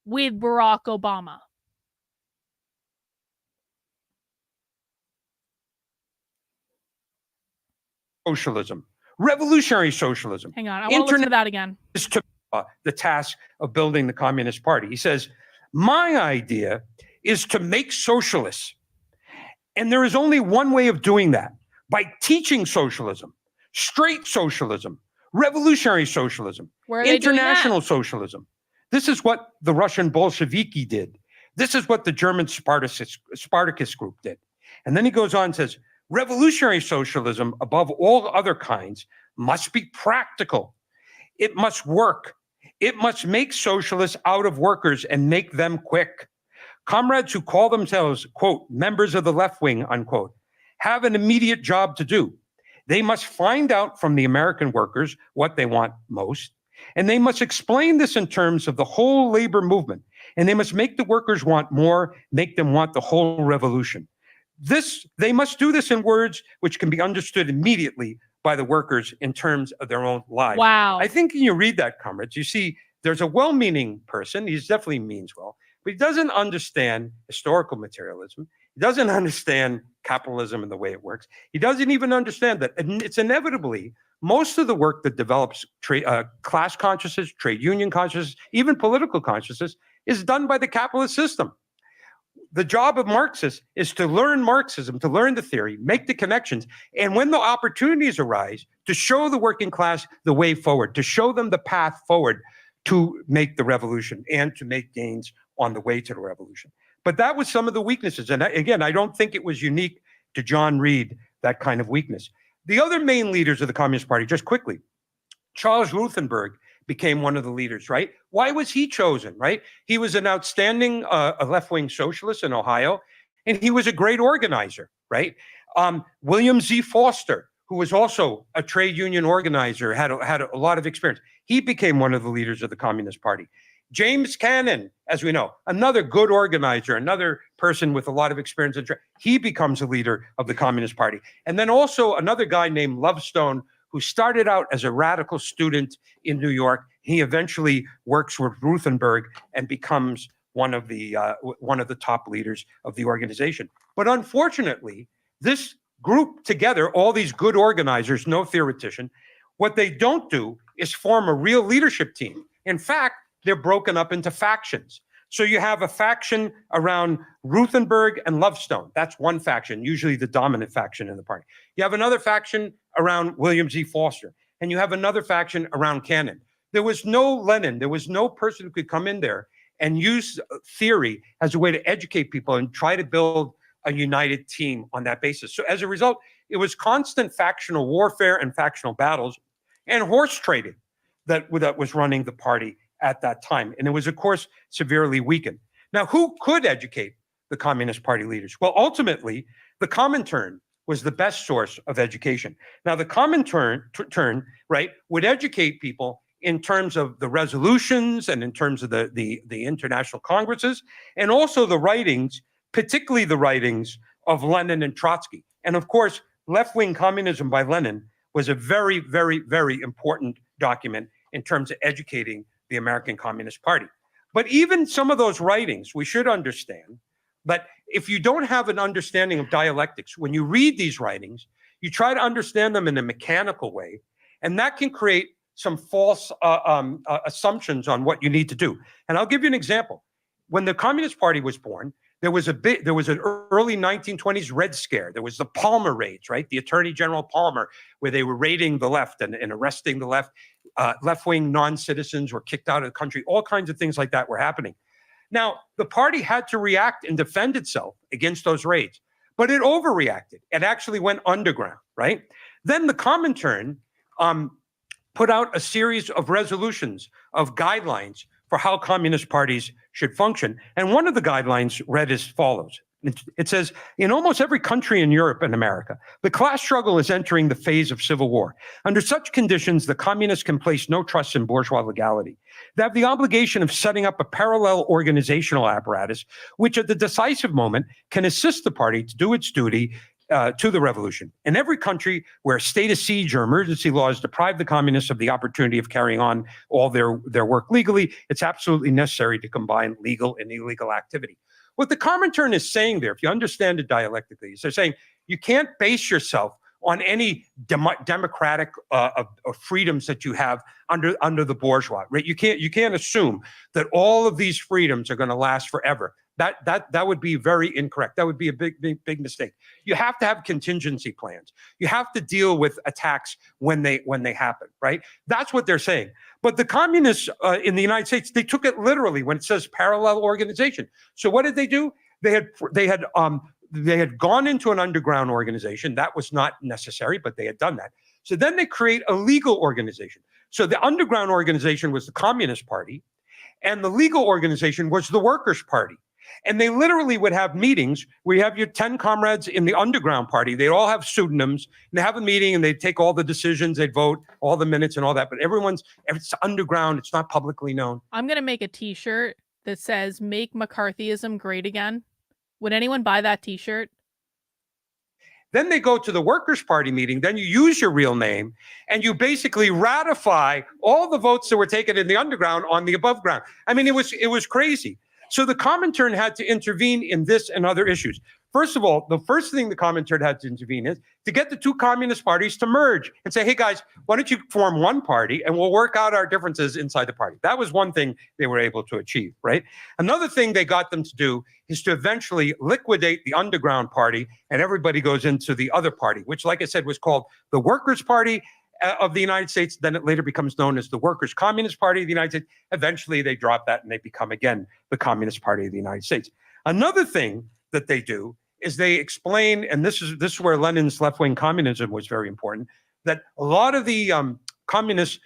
with Barack Obama. Socialism, revolutionary socialism. Hang on, I want to listen to that again. Is to the task of building the Communist Party. He says, "My idea is to make socialists. And there is only one way of doing that, by teaching socialism, straight socialism, revolutionary socialism, international socialism. This is what the Russian Bolsheviki did. This is what the German Spartacus group did." And then he goes on and says, "Revolutionary socialism, above all other kinds, must be practical. It must work. It must make socialists out of workers and make them quick. Comrades who call themselves, quote, members of the left wing, unquote, have an immediate job to do. They must find out from the American workers what they want most, and they must explain this in terms of the whole labor movement, and they must make the workers want more, make them want the whole revolution. They must do this in words which can be understood immediately by the workers in terms of their own lives. Wow. I think when you read that, comrades, you see there's a well-meaning person. He definitely means well, but he doesn't understand historical materialism. He doesn't understand capitalism and the way it works. He doesn't even understand that it's inevitably most of the work that develops class consciousness, trade union consciousness, even political consciousness is done by the capitalist system. The job of Marxists is to learn Marxism, to learn the theory, make the connections, and when the opportunities arise, to show the working class the way forward, to show them the path forward to make the revolution and to make gains on the way to the revolution. But that was some of the weaknesses. And again, I don't think it was unique to John Reed, that kind of weakness. The other main leaders of the Communist Party, just quickly, Charles Ruthenberg became one of the leaders, right? Why was he chosen, right? He was an outstanding a left-wing socialist in Ohio, and he was a great organizer, right? William Z. Foster, who was also a trade union organizer, had a lot of experience. He became one of the leaders of the Communist Party. James Cannon, as we know, another good organizer, another person with a lot of experience. He becomes a leader of the Communist Party. And then also another guy named Lovestone, who started out as a radical student in New York. He eventually works with Ruthenberg and becomes one of the top leaders of the organization. But unfortunately, this group together, all these good organizers, no theoretician, what they don't do is form a real leadership team. In fact, they're broken up into factions. So you have a faction around Ruthenberg and Lovestone. That's one faction, usually the dominant faction in the party. You have another faction around William Z. Foster, and you have another faction around Cannon. There was no Lenin. There was no person who could come in there and use theory as a way to educate people and try to build a united team on that basis. So as a result, it was constant factional warfare and factional battles and horse trading that was running the party at that time. And it was, of course, severely weakened. Now, who could educate the Communist Party leaders? Well, ultimately, the Comintern was the best source of education. Now, the Comintern, right, would educate people in terms of the resolutions and in terms of the international congresses, and also the writings, particularly the writings of Lenin and Trotsky. And of course, Left-Wing Communism by Lenin was a very, very, very important document in terms of educating the American Communist Party. But even some of those writings, we should understand that if you don't have an understanding of dialectics, when you read these writings, you try to understand them in a mechanical way, and that can create some false assumptions on what you need to do. And I'll give you an example. When the Communist Party was born, there was an early 1920s Red Scare. There was the Palmer raids, right? The Attorney General Palmer, where they were raiding the left and arresting the left. Left-wing non-citizens were kicked out of the country. All kinds of things like that were happening. Now, the party had to react and defend itself against those raids, but it overreacted. It actually went underground, right? Then the Comintern put out a series of resolutions, of guidelines for how communist parties should function. And one of the guidelines read as follows. It says, in almost every country in Europe and America, the class struggle is entering the phase of civil war. Under such conditions, the communists can place no trust in bourgeois legality. They have the obligation of setting up a parallel organizational apparatus, which at the decisive moment can assist the party to do its duty to the revolution. In every country where a state of siege or emergency laws deprive the communists of the opportunity of carrying on all their work legally, it's absolutely necessary to combine legal and illegal activity. What the Comintern is saying there, if you understand it dialectically, is they're saying you can't base yourself on any democratic freedoms that you have under the bourgeois, right? You can't assume that all of these freedoms are going to last forever. That would be very incorrect. That would be a big mistake. You have to have contingency plans. You have to deal with attacks when they happen, right? That's what they're saying. But the communists in the United States, they took it literally when it says parallel organization. So what did they do? They had gone into an underground organization. That was not necessary, but they had done that. So then they create a legal organization. So the underground organization was the Communist Party, and the legal organization was the Workers' Party. And they literally would have meetings where you have your 10 comrades in the underground party. They'd all have pseudonyms, and they have a meeting, and they'd take all the decisions, they'd vote, all the minutes and all that. But it's underground. It's not publicly known. I'm going to make a t-shirt that says, "Make McCarthyism Great Again." Would anyone buy that t-shirt? Then they go to the Workers' Party meeting. Then you use your real name and you basically ratify all the votes that were taken in the underground on the above ground. I mean, it was crazy. So the Comintern had to intervene in this and other issues. First of all, the first thing the Comintern had to intervene is to get the two communist parties to merge and say, hey, guys, why don't you form one party and we'll work out our differences inside the party. That was one thing they were able to achieve, right? Another thing they got them to do is to eventually liquidate the underground party and everybody goes into the other party, which, like I said, was called the Workers' Party of the United States. Then it later becomes known as the Workers' Communist Party of the United States. Eventually, they drop that and they become, again, the Communist Party of the United States. Another thing that they do is they explain, and this is where Lenin's left-wing communism was very important, that a lot of the communists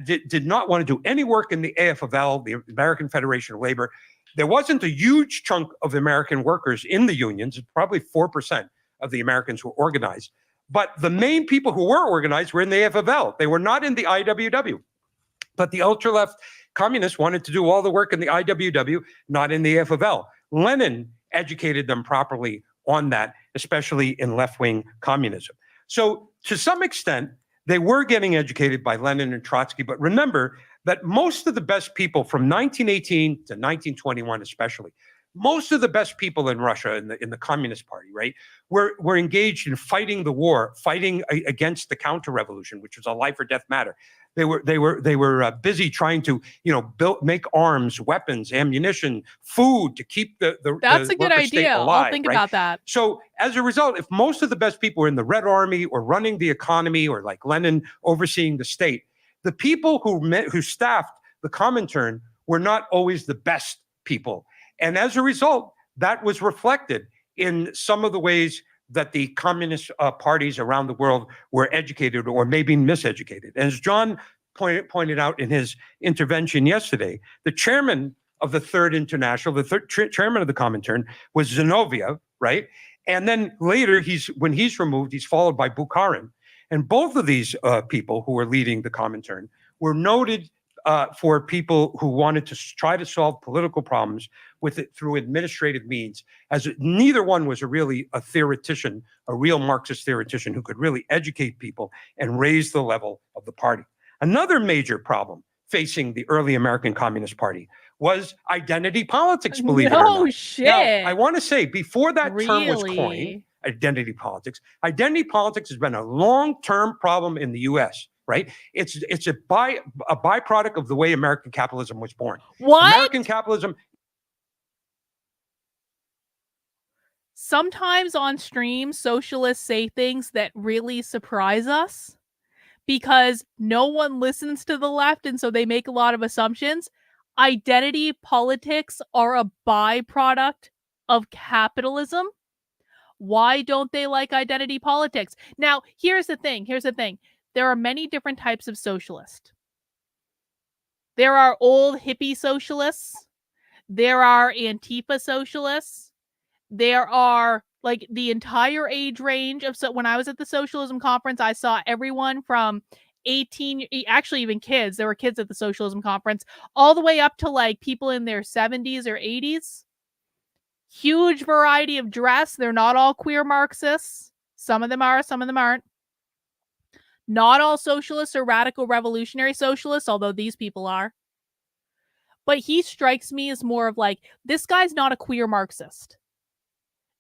did not want to do any work in the AFL, the American Federation of Labor. There wasn't a huge chunk of American workers in the unions, probably 4% of the Americans were organized. But the main people who were organized were in the AFL. They were not in the IWW. But the ultra-left communists wanted to do all the work in the IWW, not in the AFL. Lenin educated them properly on that, especially in left-wing communism. So to some extent, they were getting educated by Lenin and Trotsky. But remember that most of the best people from 1918 to 1921 especially, most of the best people in Russia, in the Communist Party, right, were engaged in fighting the war, fighting against the counter-revolution, which was a life or death matter. They were busy trying to, make arms, weapons, ammunition, food to keep the That's the a good worker state idea. alive, I'll think right? about that. So as a result, if most of the best people were in the Red Army or running the economy or like Lenin overseeing the state, the people who staffed the Comintern were not always the best people. And as a result, that was reflected in some of the ways that the communist parties around the world were educated or maybe miseducated. As John pointed out in his intervention yesterday, the chairman of the Third International, chairman of the Comintern was Zinoviev, right? And then later, when he's removed, he's followed by Bukharin. And both of these people who were leading the Comintern were noted for people who wanted to try to solve political problems with it through administrative means, as neither one was a theoretician, a real Marxist theoretician who could really educate people and raise the level of the party. Another major problem facing the early American Communist Party was identity politics, believe it or not. No shit. Now, I want to say, before that term was Really? coined, identity politics has been a long-term problem in the U.S., right? It's a byproduct of the way American capitalism was born. What? American capitalism. Sometimes on stream, socialists say things that really surprise us because no one listens to the left, and so they make a lot of assumptions. Identity politics are a byproduct of capitalism. Why don't they like identity politics? Now, here's the thing. There are many different types of socialists. There are old hippie socialists. There are Antifa socialists. There are like the entire age range of, so when I was at the socialism conference, I saw everyone from 18, actually even kids. There were kids at the socialism conference, all the way up to like people in their 70s or 80s. Huge variety of dress. They're not all queer Marxists. Some of them are, some of them aren't. Not all socialists are radical revolutionary socialists, although these people are. But he strikes me as more of like, this guy's not a queer Marxist.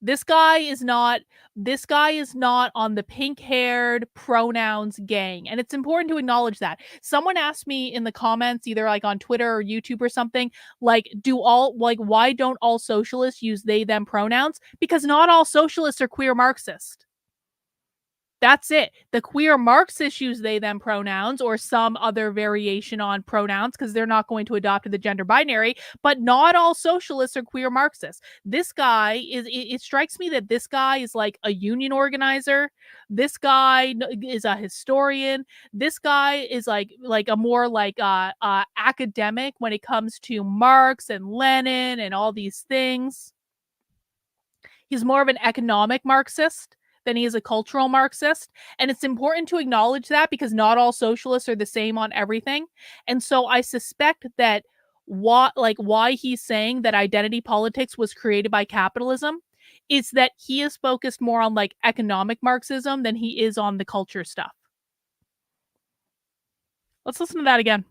This guy is not on the pink-haired pronouns gang. And it's important to acknowledge that. Someone asked me in the comments, either like on Twitter or YouTube or something, like, why don't all socialists use they, them pronouns? Because not all socialists are queer Marxist. That's it. The queer Marxists use they, them pronouns or some other variation on pronouns because they're not going to adopt the gender binary, but not all socialists are queer Marxists. This guy it strikes me that this guy is like a union organizer. This guy is a historian. This guy is like a more like academic when it comes to Marx and Lenin and all these things. He's more of an economic Marxist than he is a cultural Marxist. And it's important to acknowledge that because not all socialists are the same on everything. And so I suspect that why he's saying that identity politics was created by capitalism is that he is focused more on like economic Marxism than he is on the culture stuff. Let's listen to that again.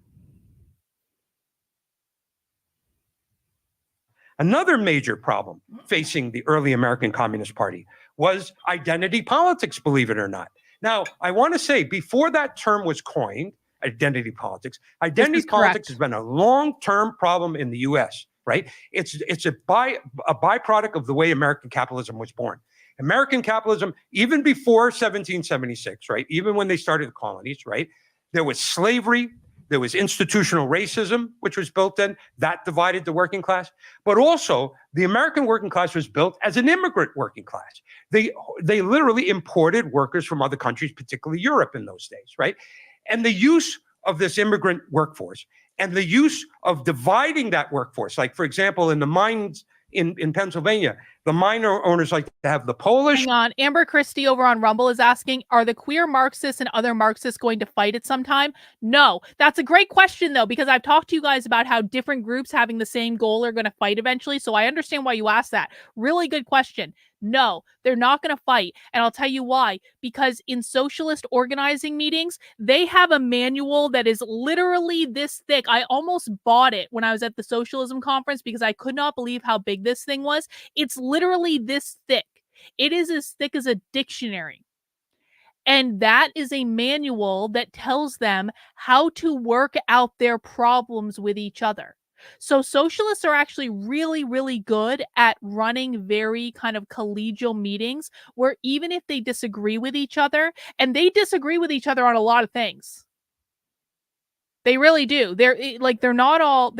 Another major problem facing the early American Communist Party was identity politics, believe it or not. Now, I want to say, before that term was coined, identity politics has been a long-term problem in the U.S., right? It's a byproduct of the way American capitalism was born. American capitalism, even before 1776, right? Even when they started the colonies, right? There was slavery, there was institutional racism, which was built in, that divided the working class. But also, the American working class was built as an immigrant working class. They literally imported workers from other countries, particularly Europe in those days, right? And the use of this immigrant workforce and the use of dividing that workforce, like, for example, in the mines in Pennsylvania, the mine owners like to have the Polish. Hang on. Amber Christie over on Rumble is asking, are the queer Marxists and other Marxists going to fight at some time? No. That's a great question, though, because I've talked to you guys about how different groups having the same goal are going to fight eventually. So I understand why you asked that. Really good question. No, they're not going to fight. And I'll tell you why. Because in socialist organizing meetings, they have a manual that is literally this thick. I almost bought it when I was at the socialism conference because I could not believe how big this thing was. It's literally this thick. It is as thick as a dictionary. And that is a manual that tells them how to work out their problems with each other. So socialists are actually really, really good at running very kind of collegial meetings where even if they disagree with each other, and they disagree with each other on a lot of things. They really do. They're not all.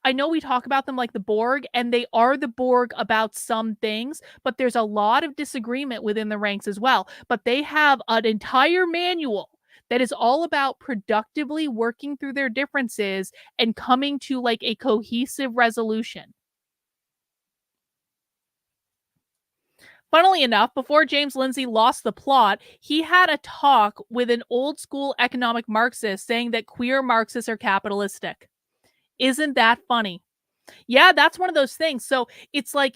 I know we talk about them like the Borg, and they are the Borg about some things, but there's a lot of disagreement within the ranks as well. But they have an entire manual that is all about productively working through their differences and coming to like a cohesive resolution. Funnily enough, before James Lindsay lost the plot, he had a talk with an old school economic Marxist saying that queer Marxists are capitalistic. Isn't that funny? Yeah, that's one of those things. So it's like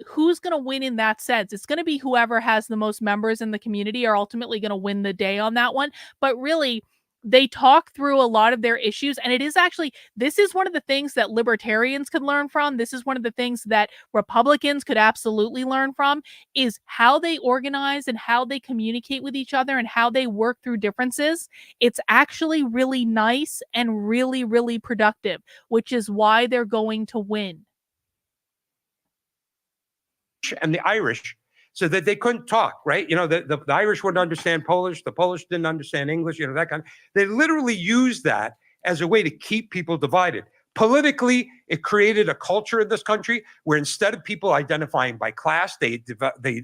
who's going to win in that sense? It's going to be whoever has the most members in the community are ultimately going to win the day on that one. But really, they talk through a lot of their issues, and it is actually, this is one of the things that libertarians could learn from. This is one of the things that Republicans could absolutely learn from, is how they organize and how they communicate with each other and how they work through differences. It's actually really nice and really, really productive, which is why they're going to win. And the Irish, so that they couldn't talk, right? You know, the Irish wouldn't understand Polish, the Polish didn't understand English, you know, that kind of, they literally used that as a way to keep people divided. Politically, it created a culture in this country where instead of people identifying by class, they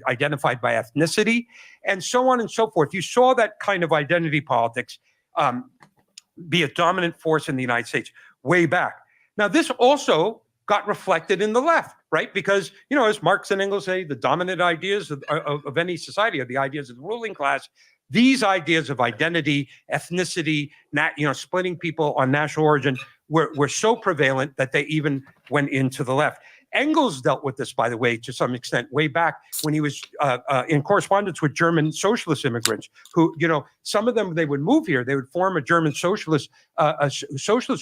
identified by ethnicity, and so on and so forth. You saw that kind of identity politics be a dominant force in the United States way back. Now, this also got reflected in the left, right? Because, you know, as Marx and Engels say, the dominant ideas of any society are the ideas of the ruling class. These ideas of identity, ethnicity, splitting people on national origin were so prevalent that they even went into the left. Engels dealt with this, by the way, to some extent, way back when he was in correspondence with German socialist immigrants who, you know, some of them, they would move here, they would form a German socialist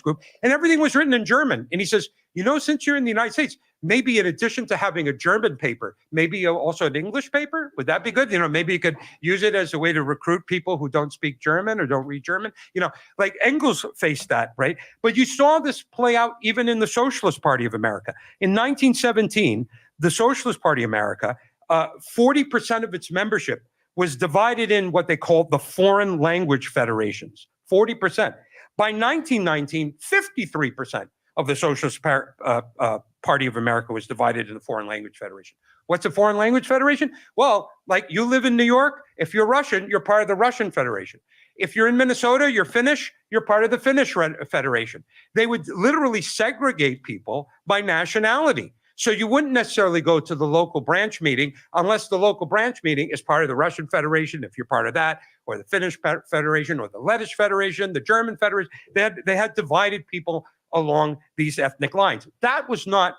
group, and everything was written in German. And he says, you know, since you're in the United States, maybe in addition to having a German paper, maybe also an English paper, would that be good? You know, maybe you could use it as a way to recruit people who don't speak German or don't read German. You know, like Engels faced that, right? But you saw this play out even in the Socialist Party of America. In 1917, the Socialist Party of America, 40% of its membership was divided in what they called the foreign language federations, 40%. By 1919, 53% of the Socialist Party of America was divided in the Foreign Language Federation. What's a Foreign Language Federation? Well, like you live in New York, if you're Russian, you're part of the Russian Federation. If you're in Minnesota, you're Finnish, you're part of the Finnish Federation. They would literally segregate people by nationality. So you wouldn't necessarily go to the local branch meeting unless the local branch meeting is part of the Russian Federation, if you're part of that, or the Finnish Federation, or the Lettish Federation, the German Federation. They had divided people along these ethnic lines. That was not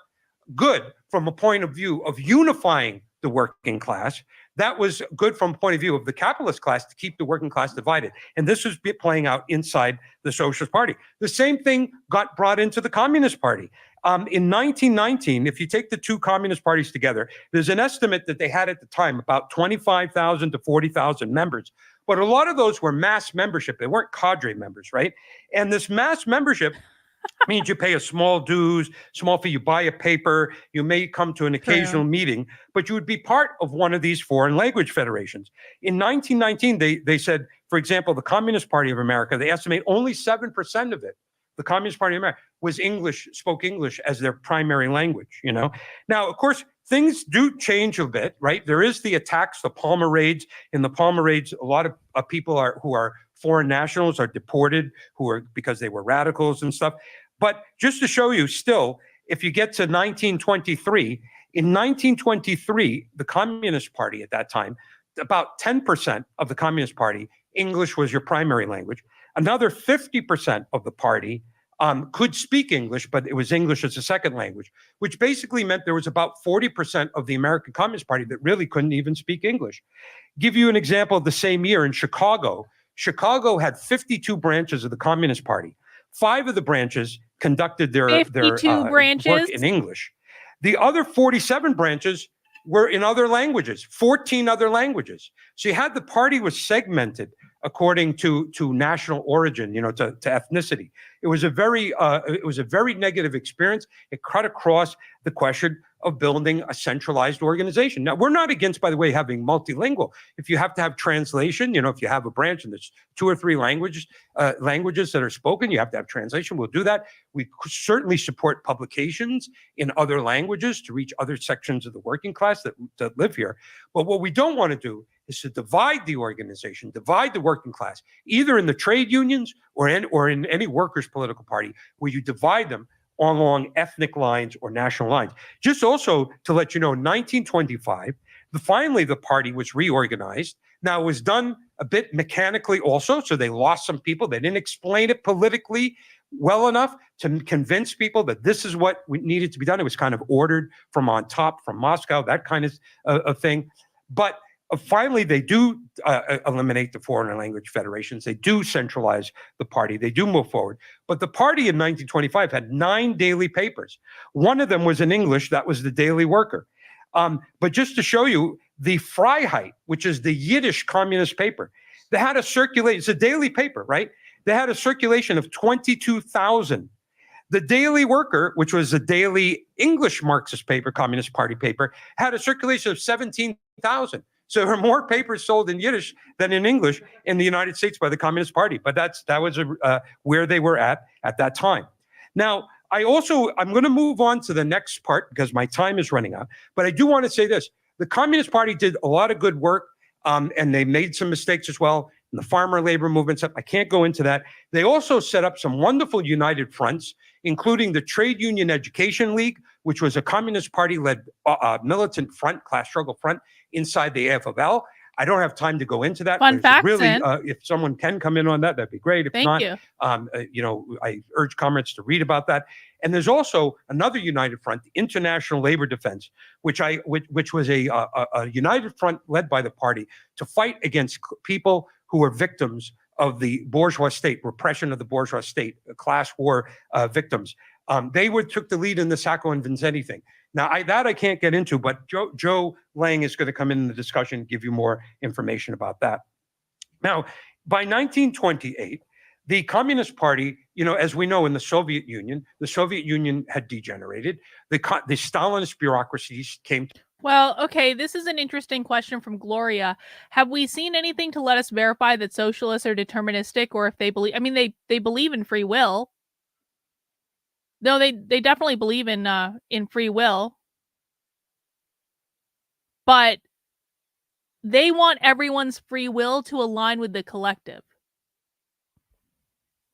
good from a point of view of unifying the working class. That was good from the point of view of the capitalist class to keep the working class divided. And this was playing out inside the Socialist Party. The same thing got brought into the Communist Party. In 1919, if you take the two communist parties together, there's an estimate that they had at the time about 25,000 to 40,000 members. But a lot of those were mass membership. They weren't cadre members, right? And this mass membership means you pay a small dues, small fee, you buy a paper, you may come to an occasional meeting, but you would be part of one of these foreign language federations. In 1919, they said, for example, the Communist Party of America, they estimate only 7% of it, the Communist Party of America, was English, spoke English as their primary language, you know? Now, of course, things do change a bit, right? There is the attacks, the Palmer raids. In the Palmer raids, a lot of people who are foreign nationals are deported, because they were radicals and stuff. But just to show you, still, if you get to 1923, in 1923, the Communist Party at that time, about 10% of the Communist Party, English was your primary language. Another 50% of the party could speak English, but it was English as a second language, which basically meant there was about 40% of the American Communist Party that really couldn't even speak English. Give you an example of the same year in Chicago. Chicago had 52 branches of the Communist Party. 5 of the branches conducted their work in English. The other 47 branches were in other languages, 14 other languages. So you had the party was segmented according to national origin, to ethnicity. It was a very negative experience. It cut across the question of building a centralized organization. Now, we're not against, by the way, having multilingual. If you have to have translation, if you have a branch and there's 2 or 3 languages that are spoken, you have to have translation. We'll do that. We certainly support publications in other languages to reach other sections of the working class that live here. But what we don't want to do is to divide the organization, divide the working class, either in the trade unions or in any workers' political party, where you divide them along ethnic lines or national lines. Just also to let you know, in 1925, finally the party was reorganized. Now, it was done a bit mechanically also, so they lost some people. They didn't explain it politically well enough to convince people that this is what needed to be done. It was kind of ordered from on top, from Moscow, that kind of thing. But finally, they do eliminate the foreign language federations. They do centralize the party. They do move forward. But the party in 1925 had 9 daily papers. One of them was in English. That was the Daily Worker. But just to show you, the Freiheit, which is the Yiddish communist paper, they had a circulation. It's a daily paper, right? They had a circulation of 22,000. The Daily Worker, which was a daily English Marxist paper, Communist Party paper, had a circulation of 17,000. So there were more papers sold in Yiddish than in English in the United States by the Communist Party. But that was where they were at that time. Now, I'm going to move on to the next part because my time is running out. But I do want to say this. The Communist Party did a lot of good work, and they made some mistakes as well. And the farmer labor movement stuff, I can't go into that. They also set up some wonderful united fronts, including the Trade Union Education League, which was a Communist Party-led militant front, class struggle front inside the AFL. I don't have time to go into that. Fun facts, really, if someone can come in on that, that'd be great. If Thank not, you. I urge comrades to read about that. And there's also another united front, the International Labor Defense, which was a united front led by the party to fight against people who were victims of the bourgeois state, repression of the bourgeois state, class war victims. They took the lead in the Sacco and Vanzetti thing. Now, I can't get into, but Joe Lang is going to come in the discussion and give you more information about that. Now, by 1928, the Communist Party, as we know in the Soviet Union had degenerated. The Stalinist bureaucracies came. Well, okay, this is an interesting question from Gloria. Have we seen anything to let us verify that socialists are deterministic, or if they believe? I mean, they believe in free will. No, they definitely believe in free will, but they want everyone's free will to align with the collective.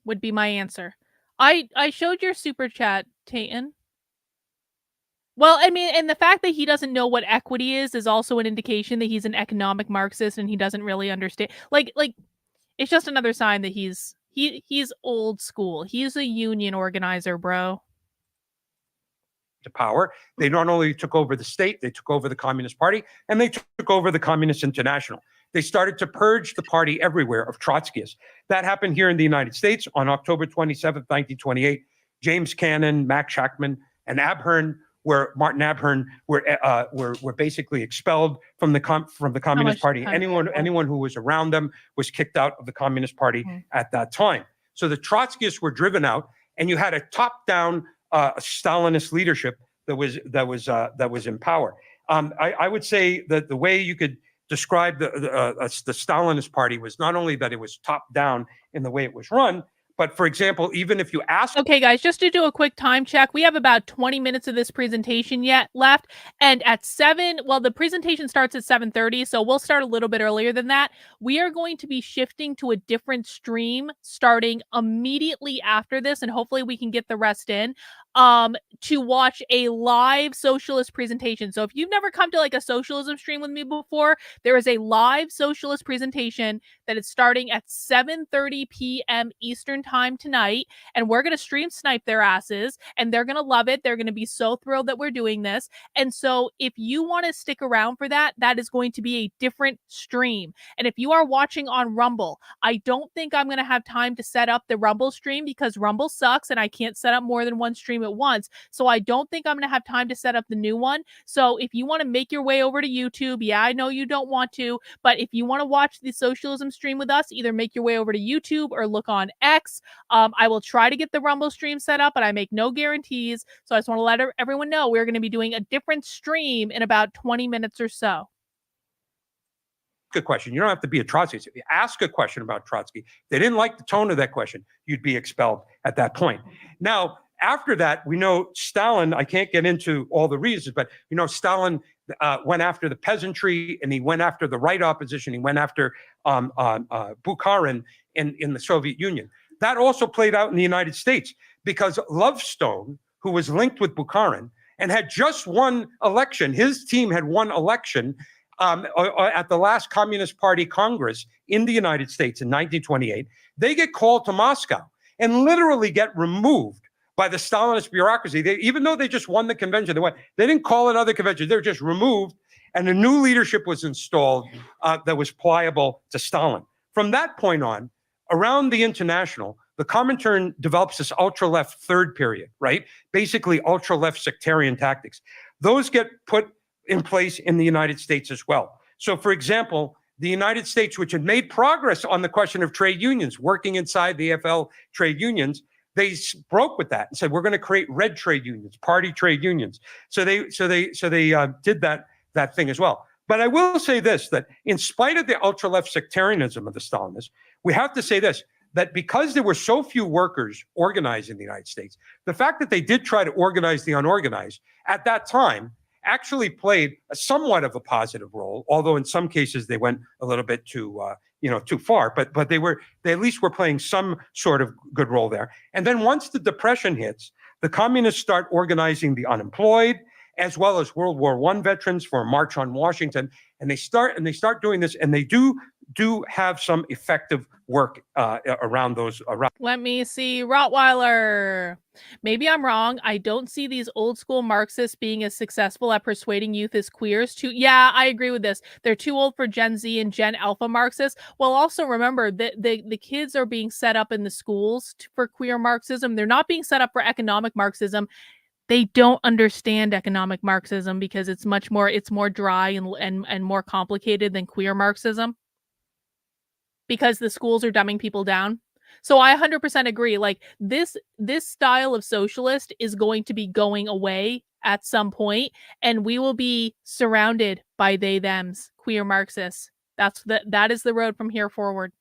Would be my answer. I showed your super chat, Tayton. Well, I mean, and the fact that he doesn't know what equity is also an indication that he's an economic Marxist and he doesn't really understand. Like it's just another sign that he's old school. He's a union organizer, bro. power. They not only took over the state, they took over the Communist Party, and they took over the Communist International. They started to purge the party everywhere of Trotskyists. That happened here in the United States on October 27th, 1928. James Cannon, Max Shachtman, and Martin Abhern were basically expelled from the Communist Party. Anyone who was around them was kicked out of the Communist Party at that time. So the Trotskyists were driven out, and you had a top-down Stalinist leadership that was in power. I would say that the way you could describe the Stalinist Party was not only that it was top-down in the way it was run, but for example, even if you ask... Okay, guys, just to do a quick time check, we have about 20 minutes of this presentation left. And at 7, well, the presentation starts at 7:30, so we'll start a little bit earlier than that. We are going to be shifting to a different stream starting immediately after this, and hopefully we can get the rest in, to watch a live socialist presentation. So if you've never come to like a socialism stream with me before, there is a live socialist presentation that is starting at 7:30 p.m. Eastern time tonight, and we're going to stream snipe their asses, and they're going to love it. They're going to be so thrilled that we're doing this. And so if you want to stick around for that, that is going to be a different stream. And if you are watching on Rumble, I don't think I'm going to have time to set up the Rumble stream because Rumble sucks and I can't set up more than one stream at once. So I don't think I'm going to have time to set up the new one. So if you want to make your way over to YouTube, yeah, I know you don't want to, but if you want to watch the socialism stream with us, either make your way over to YouTube or look on X. I will try to get the Rumble stream set up, but I make no guarantees. So I just want to let everyone know we're going to be doing a different stream in about 20 minutes or so. Good question. You don't have to be a Trotskyist. If you ask a question about Trotsky, they didn't like the tone of that question, you'd be expelled at that point. Now, after that, we know Stalin, I can't get into all the reasons, but Stalin went after the peasantry, and he went after the right opposition. He went after Bukharin in the Soviet Union. That also played out in the United States because Lovestone, who was linked with Bukharin and had just won election, his team had won election at the last Communist Party Congress in the United States in 1928. They get called to Moscow and literally get removed by the Stalinist bureaucracy. Even though they just won the convention, they didn't call another convention. They were just removed, and a new leadership was installed that was pliable to Stalin. From that point on, around the International, the Comintern develops this ultra-left third period, right? Basically, ultra-left sectarian tactics. Those get put in place in the United States as well. So, for example, the United States, which had made progress on the question of trade unions, working inside the AFL trade unions, they broke with that and said, we're going to create red trade unions, party trade unions. So they did that thing as well. But I will say this, that in spite of the ultra-left sectarianism of the Stalinists, we have to say this, that because there were so few workers organized in the United States, the fact that they did try to organize the unorganized at that time actually played somewhat of a positive role, although in some cases they went a little bit too far, but they at least were playing some sort of good role there. And then once the Depression hits, the communists start organizing the unemployed, as well as World War I veterans for a March on Washington, and they start doing this, and they do have some effective work around those. Let me see, Rottweiler. Maybe I'm wrong. I don't see these old school Marxists being as successful at persuading youth as queers to. Yeah, I agree with this. They're too old for Gen Z and Gen Alpha Marxists. Well, also remember that the kids are being set up in the schools for queer Marxism. They're not being set up for economic Marxism. They don't understand economic Marxism because it's more dry and more complicated than queer Marxism, because the schools are dumbing people down. So I 100% agree. Like this style of socialist is going to be going away at some point, and we will be surrounded by they thems, queer Marxists. That is the road from here forward.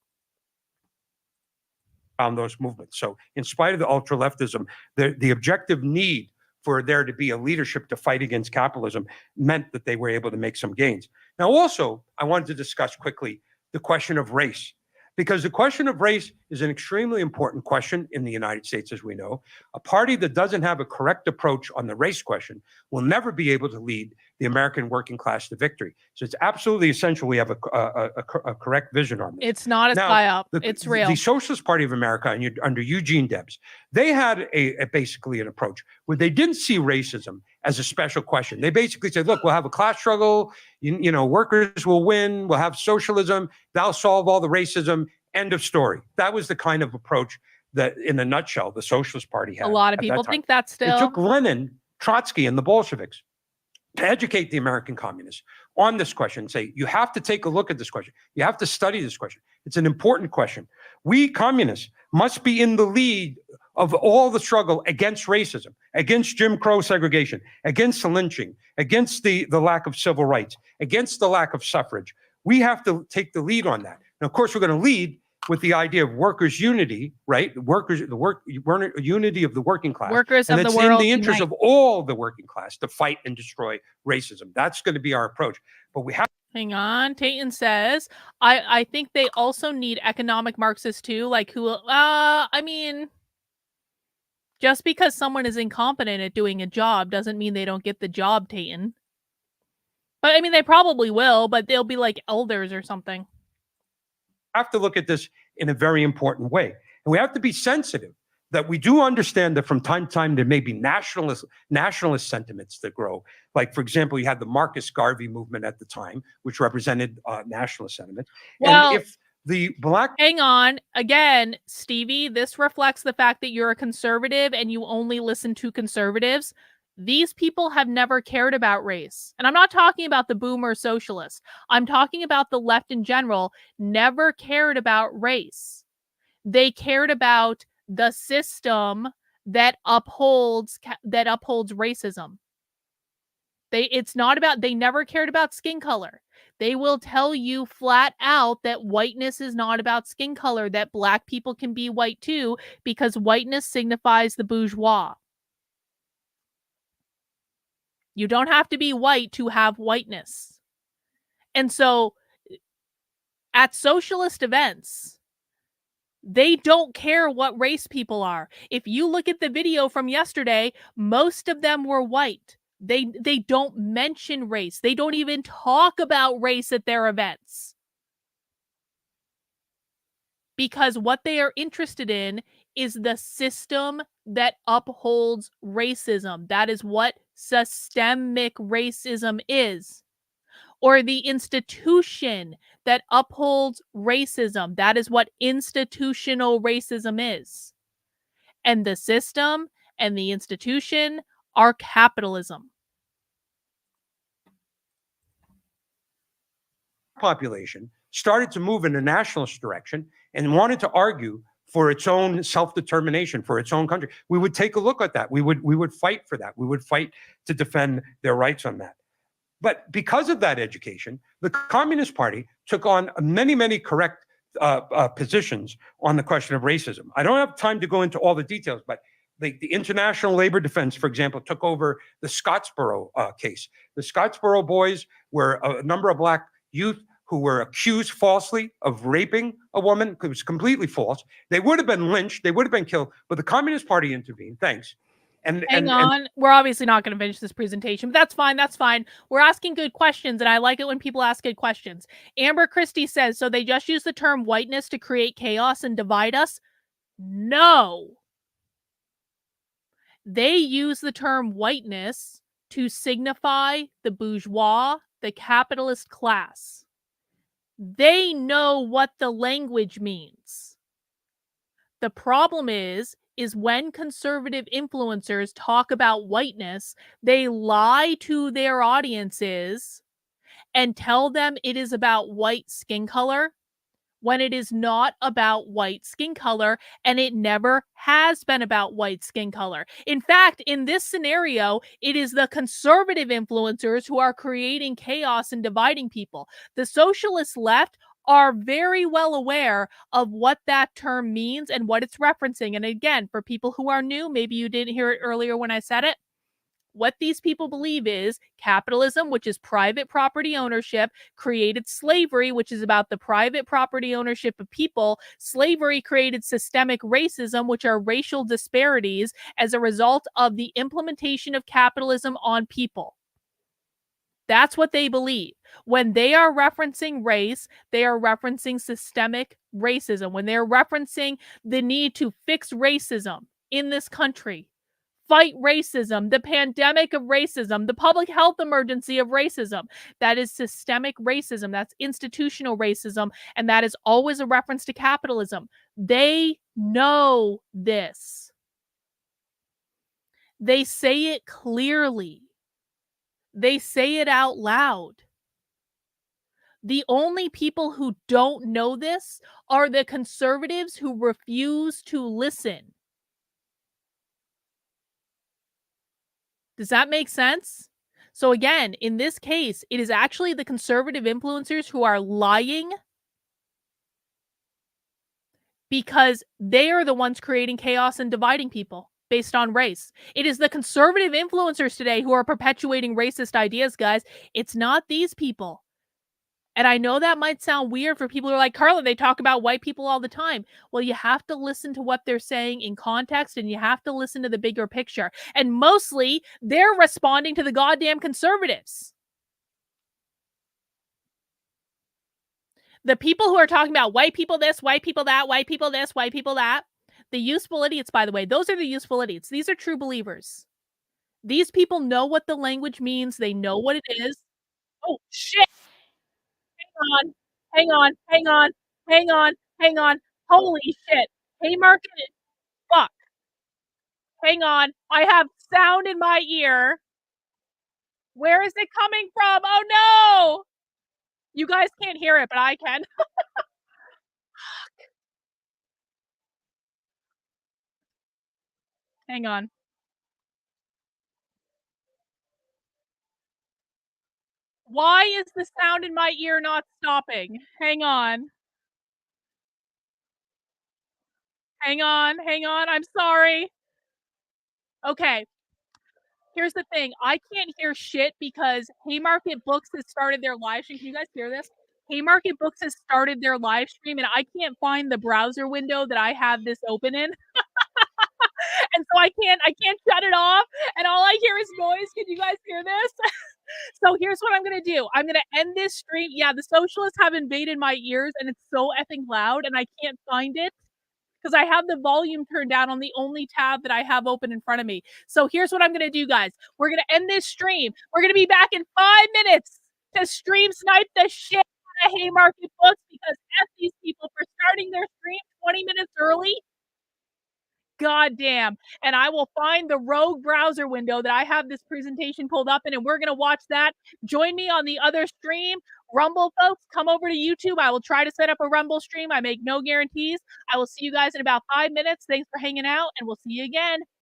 On those movements. So in spite of the ultra-leftism, the objective need for there to be a leadership to fight against capitalism meant that they were able to make some gains. Now, also, I wanted to discuss quickly the question of race, because the question of race is an extremely important question in the United States, as we know. A party that doesn't have a correct approach on the race question will never be able to lead the American working class to victory. So it's absolutely essential we have a correct vision on this. It's not a psyop. It's real. The Socialist Party of America under Eugene Debs, they had basically an approach where they didn't see racism as a special question. They basically said, look, we'll have a class struggle, workers will win, we'll have socialism, that'll solve all the racism, end of story. That was the kind of approach that, in a nutshell, the Socialist Party had. A lot of at people that time. think that still. It took Lenin, Trotsky, and the Bolsheviks to educate the American communists on this question and say, you have to take a look at this question. You have to study this question. It's an important question. We communists must be in the lead of all the struggle against racism, against Jim Crow segregation, against lynching, against the lack of civil rights, against the lack of suffrage. We have to take the lead on that. And of course, we're going to lead with the idea of workers' unity, right? Unity of the working class. Workers and of the it's world in the interest unite. of all the working class to fight and destroy racism. That's going to be our approach. But we have. Hang on. Tayton says, I think they also need economic Marxists too. Like who, just because someone is incompetent at doing a job doesn't mean they don't get the job, Tayton. But I mean, they probably will, but they'll be like elders or something. Have to look at this in a very important way. And we have to be sensitive that we do understand that from time to time there may be nationalist sentiments that grow. Like, for example, you had the Marcus Garvey movement at the time, which represented nationalist sentiment. Well, and if the black... Hang on. Again, Stevie, this reflects the fact that you're a conservative and you only listen to conservatives. These people have never cared about race. And I'm not talking about the boomer socialists. I'm talking about the left in general, never cared about race. They cared about the system that upholds racism. They never cared about skin color. They will tell you flat out that whiteness is not about skin color, that black people can be white too, because whiteness signifies the bourgeois. You don't have to be white to have whiteness. And so at socialist events, they don't care what race people are. If you look at the video from yesterday, most of them were white. They don't mention race. They don't even talk about race at their events. Because what they are interested in is the system that upholds racism. That is what systemic racism is. Or the institution that upholds racism. That is what institutional racism is. And the system and the institution are capitalism. Population started to move in a nationalist direction and wanted to argue for its own self-determination, for its own country. We would take a look at that. We would fight for that. We would fight to defend their rights on that. But because of that education, the Communist Party took on many, many correct positions on the question of racism. I don't have time to go into all the details, but the International Labor Defense, for example, took over the Scottsboro case. The Scottsboro boys were a number of black youth who were accused falsely of raping a woman. It was completely false. They would have been lynched. They would have been killed. But the Communist Party intervened. Thanks. Hang on. We're obviously not going to finish this presentation, but that's fine. That's fine. We're asking good questions, and I like it when people ask good questions. Amber Christie says, so they just use the term whiteness to create chaos and divide us? No. They use the term whiteness to signify the bourgeois, the capitalist class. They know what the language means. The problem is when conservative influencers talk about whiteness, they lie to their audiences and tell them it is about white skin color when it is not about white skin color, and it never has been about white skin color. In fact, in this scenario, it is the conservative influencers who are creating chaos and dividing people. The socialist left are very well aware of what that term means and what it's referencing. And again, for people who are new, maybe you didn't hear it earlier when I said it, what these people believe is capitalism, which is private property ownership, created slavery, which is about the private property ownership of people. Slavery created systemic racism, which are racial disparities as a result of the implementation of capitalism on people. That's what they believe. When they are referencing race, they are referencing systemic racism. When they're referencing the need to fix racism in this country, fight racism, the pandemic of racism, the public health emergency of racism. That is systemic racism. That's institutional racism. And that is always a reference to capitalism. They know this. They say it clearly. They say it out loud. The only people who don't know this are the conservatives who refuse to listen. Does that make sense? So again, in this case, it is actually the conservative influencers who are lying because they are the ones creating chaos and dividing people based on race. It is the conservative influencers today who are perpetuating racist ideas, guys. It's not these people. And I know that might sound weird for people who are like, Carla, they talk about white people all the time. Well, you have to listen to what they're saying in context, and you have to listen to the bigger picture. And mostly, they're responding to the goddamn conservatives. The people who are talking about white people this, white people that, white people this, white people that, the useful idiots, by the way, those are the useful idiots. These are true believers. These people know what the language means. They know what it is. Oh, shit. On, hang on, hang on, hang on, hang on. Holy shit. Haymarket is fuck. Hang on. I have sound in my ear. Where is it coming from? Oh no! You guys can't hear it, but I can. Hang on. Why is the sound in my ear not stopping? Hang on. Hang on, hang on. I'm sorry. Okay. Here's the thing. I can't hear shit because Haymarket Books has started their live stream. Can you guys hear this? Haymarket Books has started their live stream and I can't find the browser window that I have this open in. And so I can't shut it off and all I hear is noise. Can you guys hear this? So here's what I'm going to do. I'm going to end this stream. Yeah, the socialists have invaded my ears and it's so effing loud and I can't find it because I have the volume turned down on the only tab that I have open in front of me. So here's what I'm going to do, guys. We're going to end this stream. We're going to be back in 5 minutes to stream snipe the shit out of Haymarket Books because F these people for starting their stream 20 minutes early. God damn. And I will find the rogue browser window that I have this presentation pulled up in, and we're going to watch that. Join me on the other stream. Rumble, folks, come over to YouTube. I will try to set up a Rumble stream. I make no guarantees. I will see you guys in about 5 minutes. Thanks for hanging out, and we'll see you again.